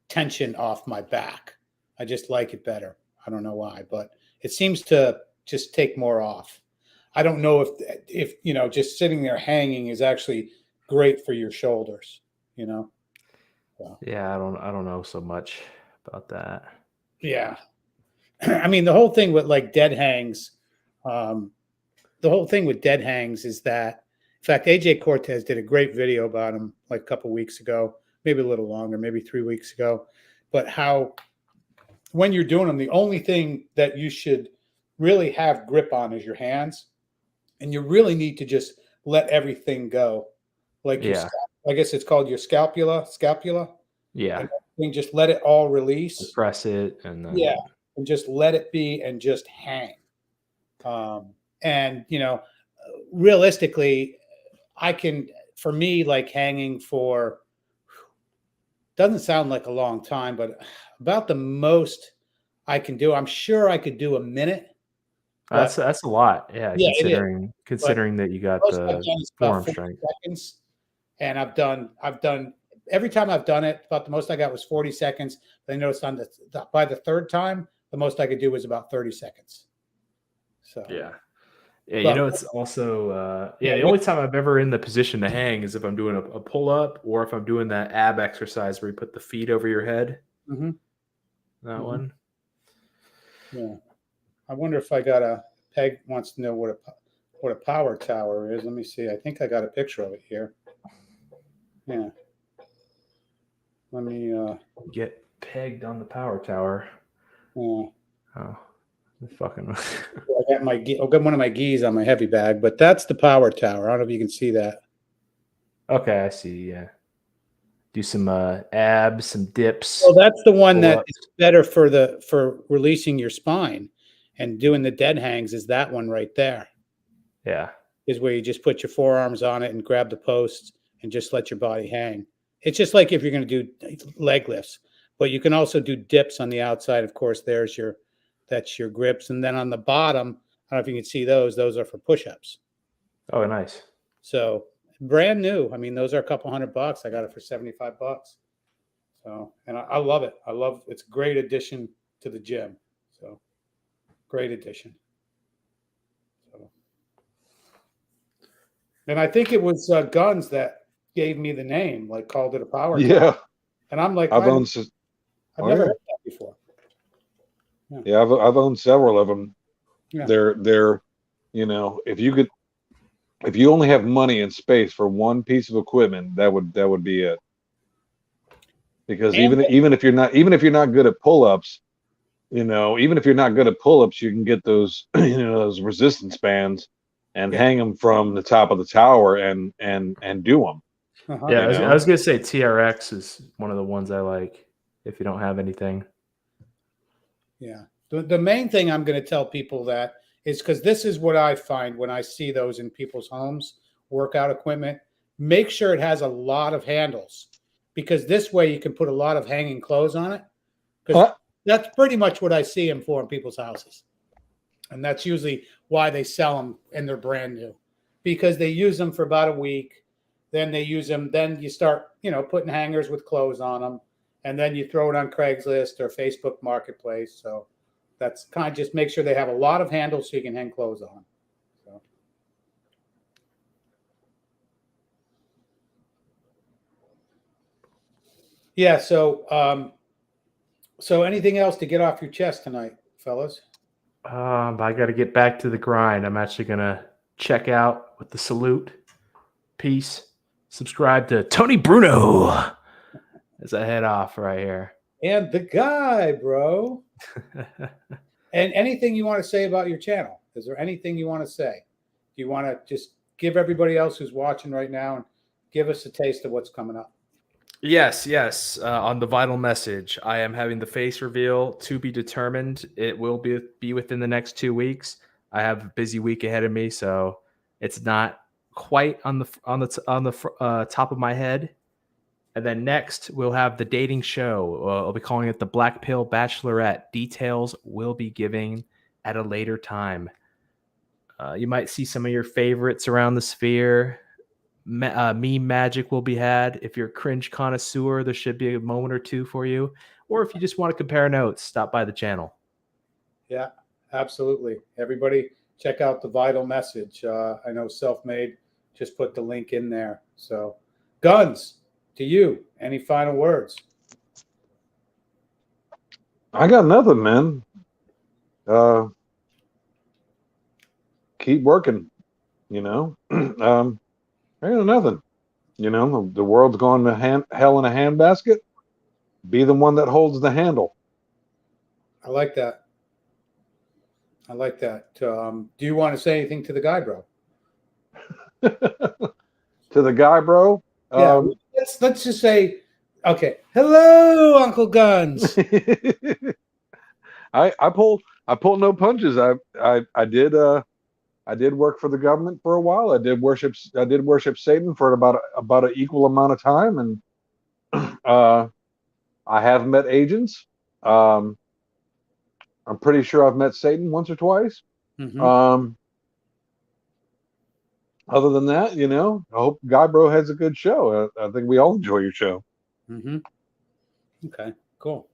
tension off my back. I just like it better. I don't know why, but it seems to just take more off. I don't know if just sitting there hanging is actually great for your shoulders, So. Yeah, I don't know so much about that. Yeah. I mean, the whole thing with like dead hangs, is that, in fact, AJ Cortez did a great video about him like a couple weeks ago, maybe a little longer, maybe 3 weeks ago, but how when you're doing them, the only thing that you should really have grip on is your hands, and you really need to just let everything go. Like I guess it's called your scapula. Yeah. And just let it all release. Press it and then and just let it be and just hang. And realistically, for me, like hanging for, doesn't sound like a long time, but about the most I can do. I'm sure I could do a minute. That's a lot. Yeah, considering that you got Most the I've done is about forearm 40 strength. seconds. And I've done every time I've done it, about the most I got was 40 seconds. Then I noticed by the third time, the most I could do was about 30 seconds. So Yeah, it's also the only time I've ever in the position to hang is if I'm doing a pull up or if I'm doing that ab exercise where you put the feet over your head. Mm-hmm. That one. Yeah, I wonder if I got a Peg wants to know what a power tower is. Let me see. I think I got a picture of it here. Yeah. Let me get pegged on the power tower. Yeah. Oh, fucking. I'll get one of my gis on my heavy bag, but that's the power tower. I don't know if you can see that. Okay, I see. Yeah. Do some abs, some dips. Well, that's the one that is better for releasing your spine and doing the dead hangs. Is that one right there? Yeah. Is where you just put your forearms on it and grab the posts and just let your body hang. It's just like if you're going to do leg lifts, but you can also do dips on the outside. Of course, that's your grips. And then on the bottom, I don't know if you can see those are for push-ups. Oh, nice. So brand new. I mean, those are a couple $100. I got it for $75. So, and I love it. It's a great addition to the gym. So great addition. So, and I think it was Guns that gave me the name, like called it a power. Yeah. And I'm like, I've never heard that before. Yeah, I've owned several of them. Yeah. They're if you only have money and space for one piece of equipment, that would be it. Because even if you're not good at pull-ups, even if you're not good at pull-ups, you can get those those resistance bands and hang them from the top of the tower and do them. Uh-huh. Yeah, I was gonna say TRX is one of the ones I like. If you don't have anything. Yeah. The main thing I'm going to tell people that is because this is what I find when I see those in people's homes, workout equipment. Make sure it has a lot of handles, because this way you can put a lot of hanging clothes on it. Because that's pretty much what I see them for in people's houses. And that's usually why they sell them and they're brand new, because they use them for about a week. Then they use them. Then you start, putting hangers with clothes on them. And then you throw it on Craigslist or Facebook Marketplace. So that's kind of just make sure they have a lot of handles so you can hang clothes on. So. Yeah. So anything else to get off your chest tonight, fellas? I got to get back to the grind. I'm actually going to check out with the salute. Peace. Subscribe to Tony Bruno as I head off right here. And the guy, bro. And anything you want to say about your channel? Is there anything you want to say? Do you want to just give everybody else who's watching right now and give us a taste of what's coming up? Yes. On the Vital Message, I am having the face reveal to be determined. It will be within the next 2 weeks. I have a busy week ahead of me, so it's not quite on the top of my head. And then next, we'll have the dating show. I'll be calling it the Black Pill Bachelorette. Details will be given at a later time. You might see some of your favorites around the sphere. Meme magic will be had. If you're a cringe connoisseur, there should be a moment or two for you. Or if you just want to compare notes, stop by the channel. Yeah, absolutely. Everybody check out the Vital Message. I know Self-Made just put the link in there. So, Guns. To you, any final words? I got nothing, man. Keep working, I got nothing. The world's going to hell in a handbasket. Be the one that holds the handle. I like that. I like that. Do you want to say anything to the guy, bro? To the guy, bro. Yeah. Let's just say, okay. Hello, Uncle Guns. I pull no punches. I did work for the government for a while. I did worship Satan for about an equal amount of time, and I have met agents. I'm pretty sure I've met Satan once or twice. Mhm. Other than that, I hope Guy Bro has a good show. I think we all enjoy your show. Mm-hmm. Okay, cool.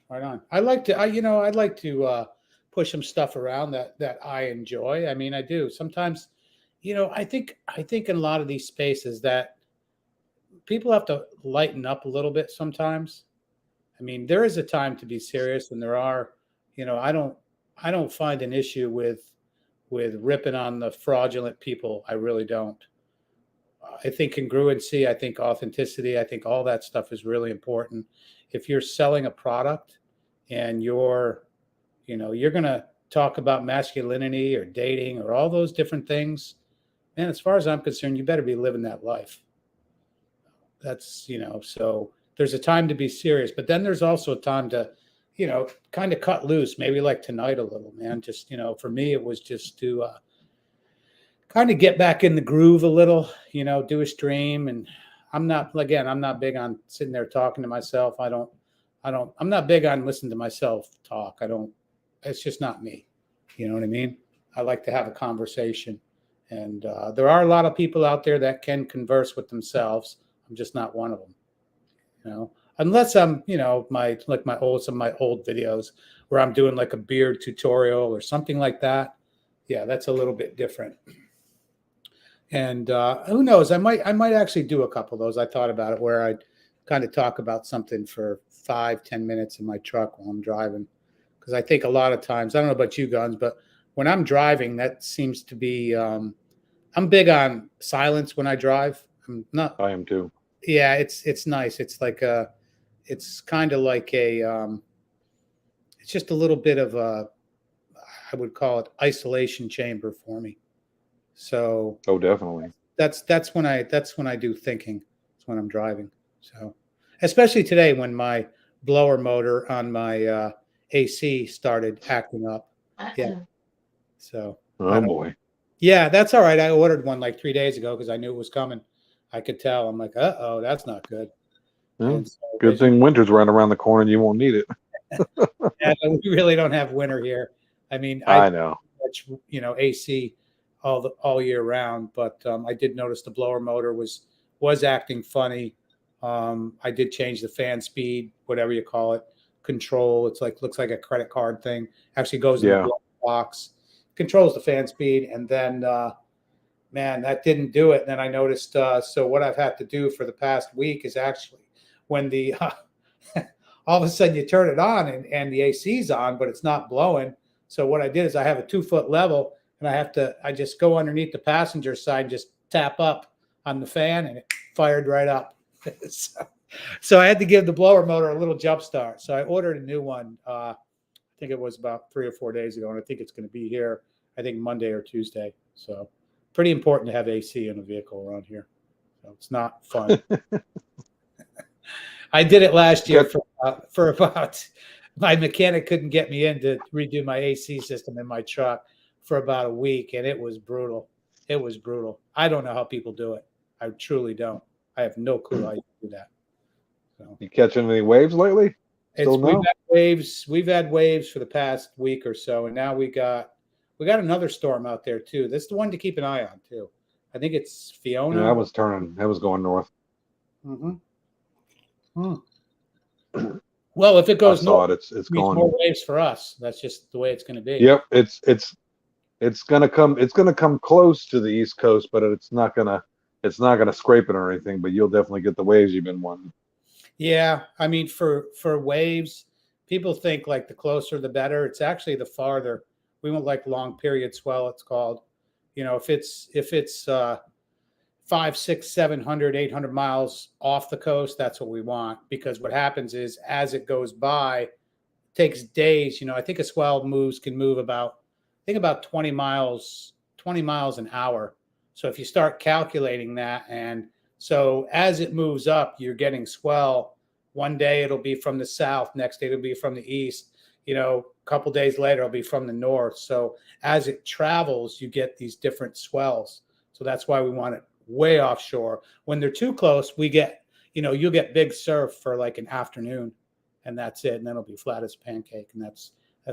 Right on. I'd like to push some stuff around that I enjoy. I mean, I do. Sometimes, I think in a lot of these spaces that people have to lighten up a little bit sometimes. I mean, there is a time to be serious, and there are, I don't find an issue with ripping on the fraudulent people. I really don't. I think congruency, I think authenticity, I think all that stuff is really important. If you're selling a product and you're going to talk about masculinity or dating or all those different things, man, as far as I'm concerned, you better be living that life. That's, so there's a time to be serious, but then there's also a time to, kind of cut loose, maybe like tonight a little, man. Just, for me, it was just to kind of get back in the groove a little, do a stream. And I'm not big on sitting there talking to myself. I'm not big on listening to myself talk. It's just not me. You know what I mean? I like to have a conversation. And there are a lot of people out there that can converse with themselves. I'm just not one of them, unless I'm, some of my old videos where I'm doing like a beard tutorial or something like that. Yeah, that's a little bit different. And who knows? I might actually do a couple of those. I thought about it where I'd kind of talk about something for 5-10 minutes in my truck while I'm driving. Because I think a lot of times, I don't know about you guns, but when I'm driving, that seems to be, I'm big on silence when I drive. I am too. Yeah, it's nice. It's like it's kind of like it's just a little bit of I would call it isolation chamber for me. So definitely. That's when I do thinking. It's when I'm driving. So especially today when my blower motor on my AC started acting up. Yeah. So oh boy. Yeah, that's all right. I ordered one like 3 days ago because I knew it was coming. I could tell. I'm like, uh-oh, that's not good. Well, so good thing winter's right around the corner and you won't need it. Yeah, we really don't have winter here. I mean, I know. Much, AC all year round, but I did notice the blower motor was acting funny. I did change the fan speed, whatever you call it, control. It's looks like a credit card thing. Actually goes in the blower box, controls the fan speed, and then man, that didn't do it. And then I noticed. So what I've had to do for the past week is actually when the all of a sudden you turn it on and the AC's on, but it's not blowing. So what I did is I have a 2-foot level and I just go underneath the passenger side and just tap up on the fan and it fired right up. So I had to give the blower motor a little jump start. So I ordered a new one. I think it was about 3 or 4 days ago. And I think it's going to be here, I think Monday or Tuesday. So pretty important to have AC in a vehicle around here. So it's not fun. I did it last year for about, my mechanic couldn't get me in to redo my AC system in my truck for about a week, and it was brutal. It was brutal. I don't know how people do it. I truly don't. I have no clue how you do that. So, you catching any waves lately? We've had waves for the past week or so, and now we got another storm out there too. This is the one to keep an eye on too. I think it's Fiona. Yeah, that was going north. Mm-hmm. Well, if it goes north, it's going more waves for us. That's just the way it's going to be. Yep, it's gonna come close to the East Coast, but it's not gonna scrape it or anything. But you'll definitely get the waves you've been wanting. Yeah, I mean, for waves, people think like the closer the better. It's actually the farther. We want like long period swell. It's called. If it's 500, 600, 700, 800 miles off the coast, that's what we want. Because what happens is as it goes by, takes days. I think a swell can move about 20 miles an hour. So if you start calculating that, and so as it moves up, you're getting swell. One day it'll be from the south, next day it'll be from the east. A couple days later it'll be from the north. So as it travels, you get these different swells. So that's why we want it way offshore. When they're too close, we get, you'll get big surf for like an afternoon, and that's it. And then it'll be flat as a pancake, and that's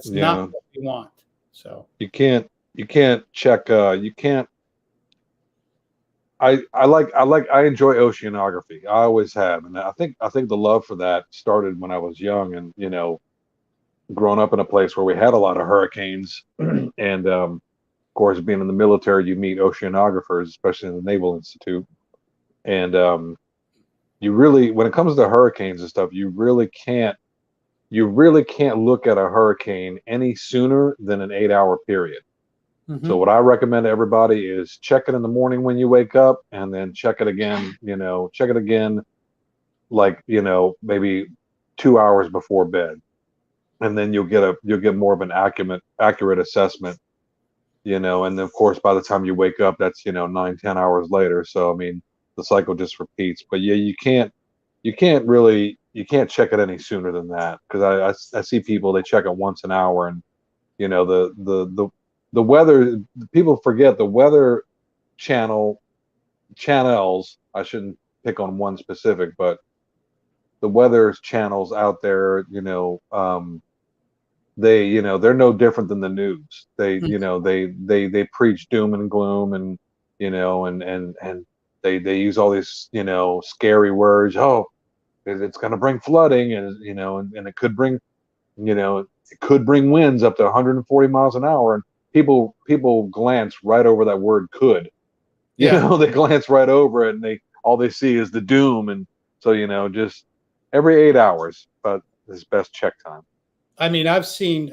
not what we want. So you can't check. You can't. I enjoy oceanography. I always have, and I think the love for that started when I was young, and growing up in a place where we had a lot of hurricanes, and of course, being in the military, you meet oceanographers, especially in the Naval Institute, and you really, when it comes to hurricanes and stuff, you really can't look at a hurricane any sooner than an 8-hour period. Mm-hmm. So what I recommend to everybody is check it in the morning when you wake up, and then check it again, like, maybe 2 hours before bed. And then you'll get more of an accurate assessment, and then of course, by the time you wake up, that's, 9-10 hours later. So, I mean, the cycle just repeats, but yeah, you can't check it any sooner than that. Cause I see people, they check it once an hour, and, the weather, people forget the weather channels. I shouldn't pick on one specific, but the weather channels out there, they're no different than the news. They, they preach doom and gloom, and, and they use all these, scary words. Oh, it's going to bring flooding, and, and it could bring, it could bring winds up to 140 miles an hour. And people glance right over that word could, they glance right over it, and all they see is the doom. And so, just every 8 hours, but it's best check time. I mean, I've seen,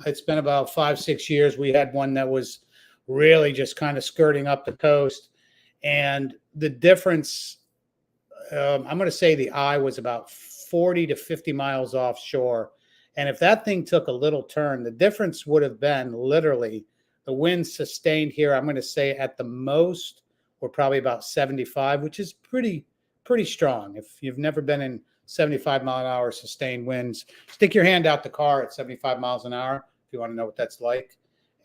it's been about 5-6 years. We had one that was really just kind of skirting up the coast, and the difference, I'm going to say the eye was about 40 to 50 miles offshore. And if that thing took a little turn, the difference would have been literally the wind sustained here. I'm going to say at the most, we're probably about 75, which is pretty strong. If you've never been in 75 mile an hour sustained winds, stick your hand out the car at 75 miles an hour if you want to know what that's like.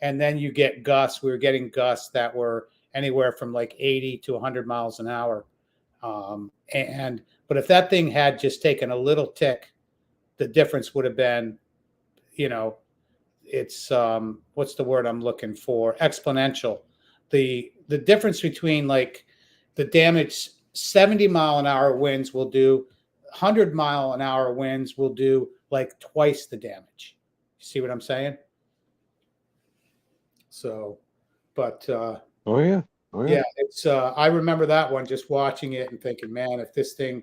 And then you get gusts. We were getting gusts that were anywhere from like 80 to 100 miles an hour. But if that thing had just taken a little tick, the difference would have been, it's what's the word I'm looking for? Exponential. The difference between like the damage, 70 mile an hour winds will do, 100 mile an hour winds will do like twice the damage. You see what I'm saying? So, but oh yeah, it's I remember that one, just watching it and thinking, man, if this thing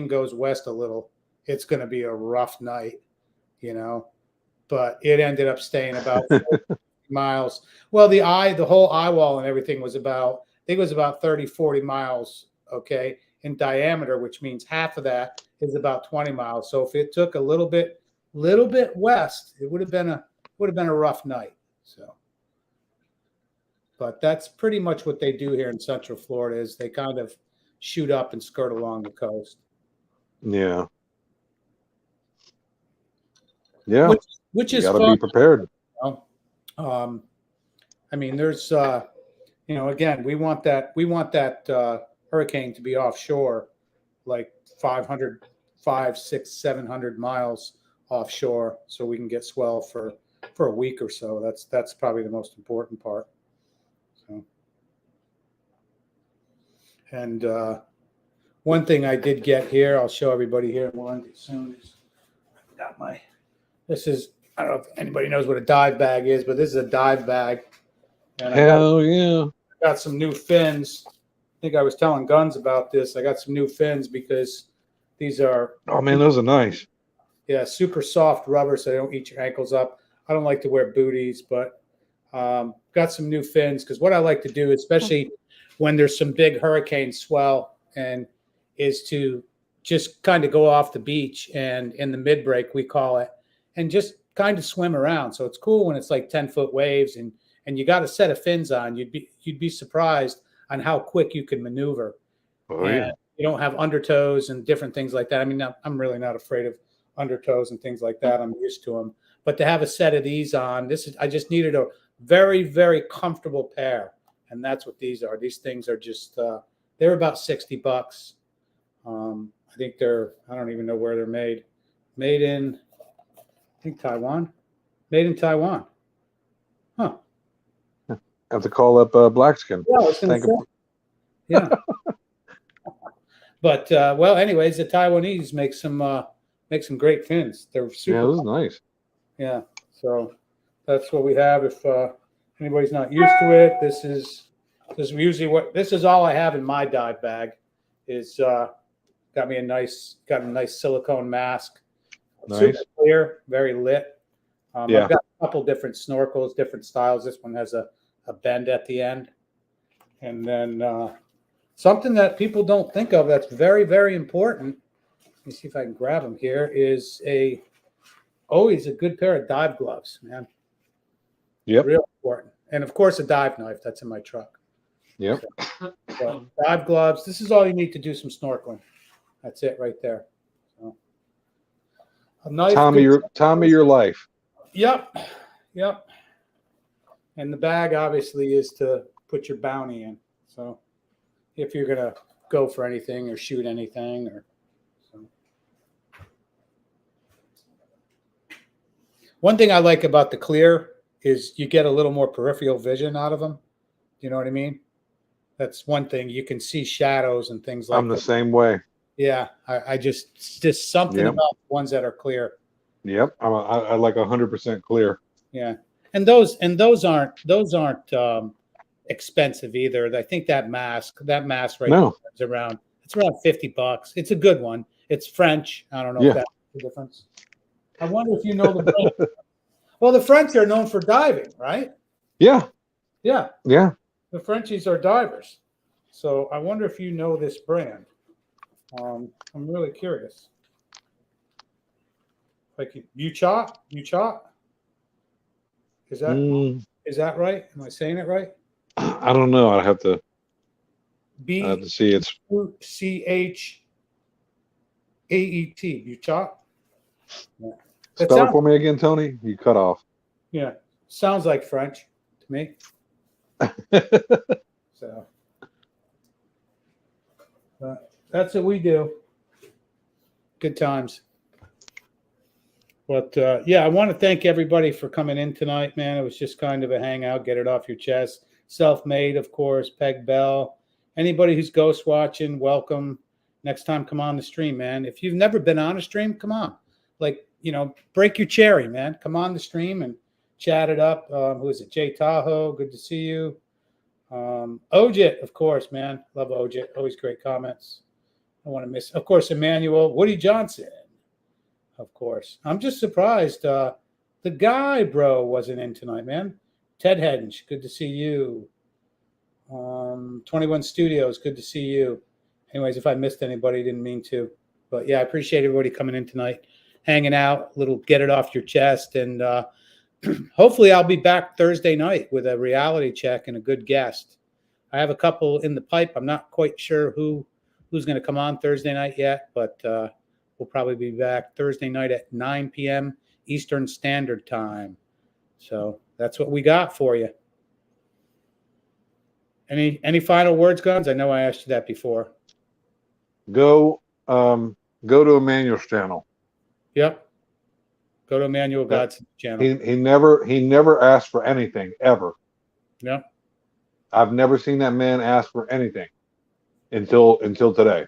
goes west a little, it's going to be a rough night, but it ended up staying about 40 miles. Well, the whole eye wall and everything was about, I think it was about 30-40 miles, okay, in diameter, which means half of that is about 20 miles. So if it took a little bit west, it would have been a rough night. So, but that's pretty much what they do here in Central Florida, is they kind of shoot up and skirt along the coast. Yeah. Which is gotta fun. be prepared. I mean, there's again, we want that hurricane to be offshore, like 500, 600, 700 miles offshore, so we can get swell for a week or so. That's probably the most important part. So, and one thing I did get here, I'll show everybody here. We'll end it soon. I got this is, I don't know if anybody knows what a dive bag is, but this is a dive bag. And Hell yeah. I got some new fins. I think I was telling Guns about this. I got some new fins because these are, oh man, those are nice. Yeah, super soft rubber, so they don't eat your ankles up. I don't like to wear booties, but got some new fins, because what I like to do, especially when there's some big hurricane swell, and is to just kind of go off the beach and in the mid break, we call it, and just kind of swim around. So it's cool when it's like 10-foot waves and you got a set of fins on. You'd be surprised on how quick you can maneuver. Oh, yeah. You don't have undertows and different things like that. I mean, I'm really not afraid of undertows and things like that. I'm used to them. But to have a set of these on, I just needed a very, very comfortable pair. And that's what these are. These things are just, they're about $60. I think I don't even know where they're made. Made in, I think Taiwan. Made in Taiwan. Huh. Have to call up Blackskin. Yeah, I was gonna say. Yeah. But well, anyways, the Taiwanese make some great fins. They're super. Yeah, this is nice. Yeah. So that's what we have. If anybody's not used to it, this is all I have in my dive bag. Is got a nice silicone mask. Nice. Super clear, very lit. Yeah. I've got a couple different snorkels, different styles. This one has a bend at the end. And then something that people don't think of that's very, very important. Let me see if I can grab them here. Is always a good pair of dive gloves, man. Yep. Real important. And of course, a dive knife that's in my truck. Yep. So, dive gloves. This is all you need to do some snorkeling. That's it right there. So, a knife. Time of your life. Yep. Yep. And the bag obviously is to put your bounty in. So if you're going to go for anything or shoot anything or so. One thing I like about the clear is you get a little more peripheral vision out of them. You know what I mean? That's one thing. You can see shadows and things like that. I'm the same way. Yeah. I just something about the ones that are clear. Yep. I like 100% clear. Yeah. And those aren't expensive either. I think that mask right now is around $50. It's a good one. It's French. I don't know if that's the difference. I wonder if you know the brand. Well, the French are known for diving, right? Yeah. Yeah. Yeah. The Frenchies are divers. So I wonder if you know this brand. I'm really curious. Like Uchot? Is that right? Am I saying it right? I don't know. I have to see. It's CHAET. Uchot. Yeah. Spell it for me again, Tony. You cut off. Yeah, sounds like French to me. So that's what we do. Good times. But yeah, I want to thank everybody for coming in tonight, man. It was just kind of a hangout, get it off your chest. Self-made, of course, Peg Bell. Anybody who's ghost watching, welcome. Next time, come on the stream, man. If you've never been on a stream, come on. Like, break your cherry, man. Come on the stream and chat it up. Who is it? Jay Tahoe, good to see you. Ojit, of course, man. Love Ojit. Always great comments. I want to miss, of course, Emmanuel. Woody Johnson. Of course. I'm just surprised. The guy, bro, wasn't in tonight, man. Ted Hedge, good to see you. 21 Studios, good to see you. Anyways, if I missed anybody, didn't mean to. But yeah, I appreciate everybody coming in tonight, hanging out, little get it off your chest. And hopefully I'll be back Thursday night with a reality check and a good guest. I have a couple in the pipe. I'm not quite sure who's going to come on Thursday night yet, but we'll probably be back Thursday night at 9 p.m. Eastern Standard Time. So that's what we got for you. Any final words, Guns? I know I asked you that before. Go to Emmanuel's channel. Yep. Go to Emmanuel Godson's channel. He never asked for anything ever. Yeah. I've never seen that man ask for anything until today.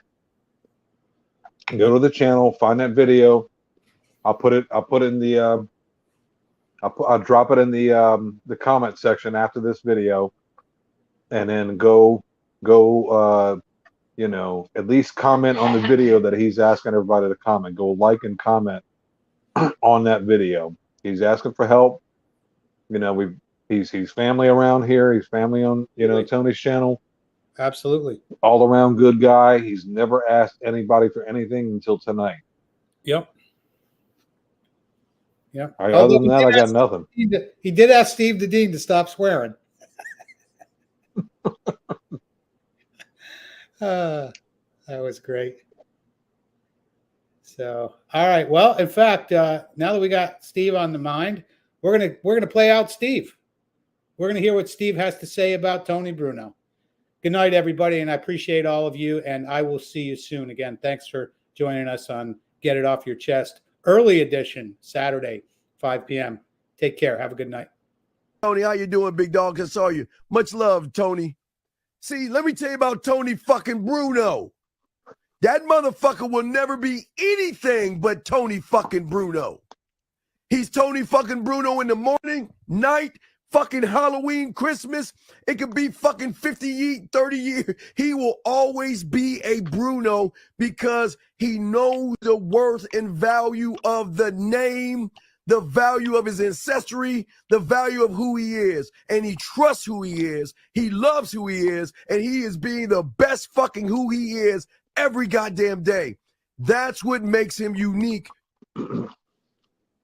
Go to the channel, find that video. I'll put it in the I'll drop it in the comment section after this video, and then go at least comment on the video that he's asking everybody to comment. Go like and comment on that video. He's asking for help. He's family around here. He's family on Tony's channel. absolutely. All around good guy. He's never asked anybody for anything until tonight. Yep. Yeah. Other than that, I got nothing. He did ask Steve the Dean to stop swearing. That was great. So, all right. Well, in fact, now that we got Steve on the mind, we're gonna play out Steve. We're gonna hear what Steve has to say about Tony Bruno. Good night, everybody, and I appreciate all of you. And I will see you soon. Again, thanks for joining us on Get It Off Your Chest, early edition, Saturday, 5 p.m. Take care. Have a good night. Tony, how you doing, big dog? I saw you. Much love, Tony. See, let me tell you about Tony fucking Bruno. That motherfucker will never be anything but Tony fucking Bruno. He's Tony fucking Bruno in the morning, night, fucking Halloween, Christmas. It could be fucking 50, 30 years. He will always be a Bruno because he knows the worth and value of the name, the value of his ancestry, the value of who he is. And he trusts who he is. He loves who he is. And he is being the best fucking who he is every goddamn day. That's what makes him unique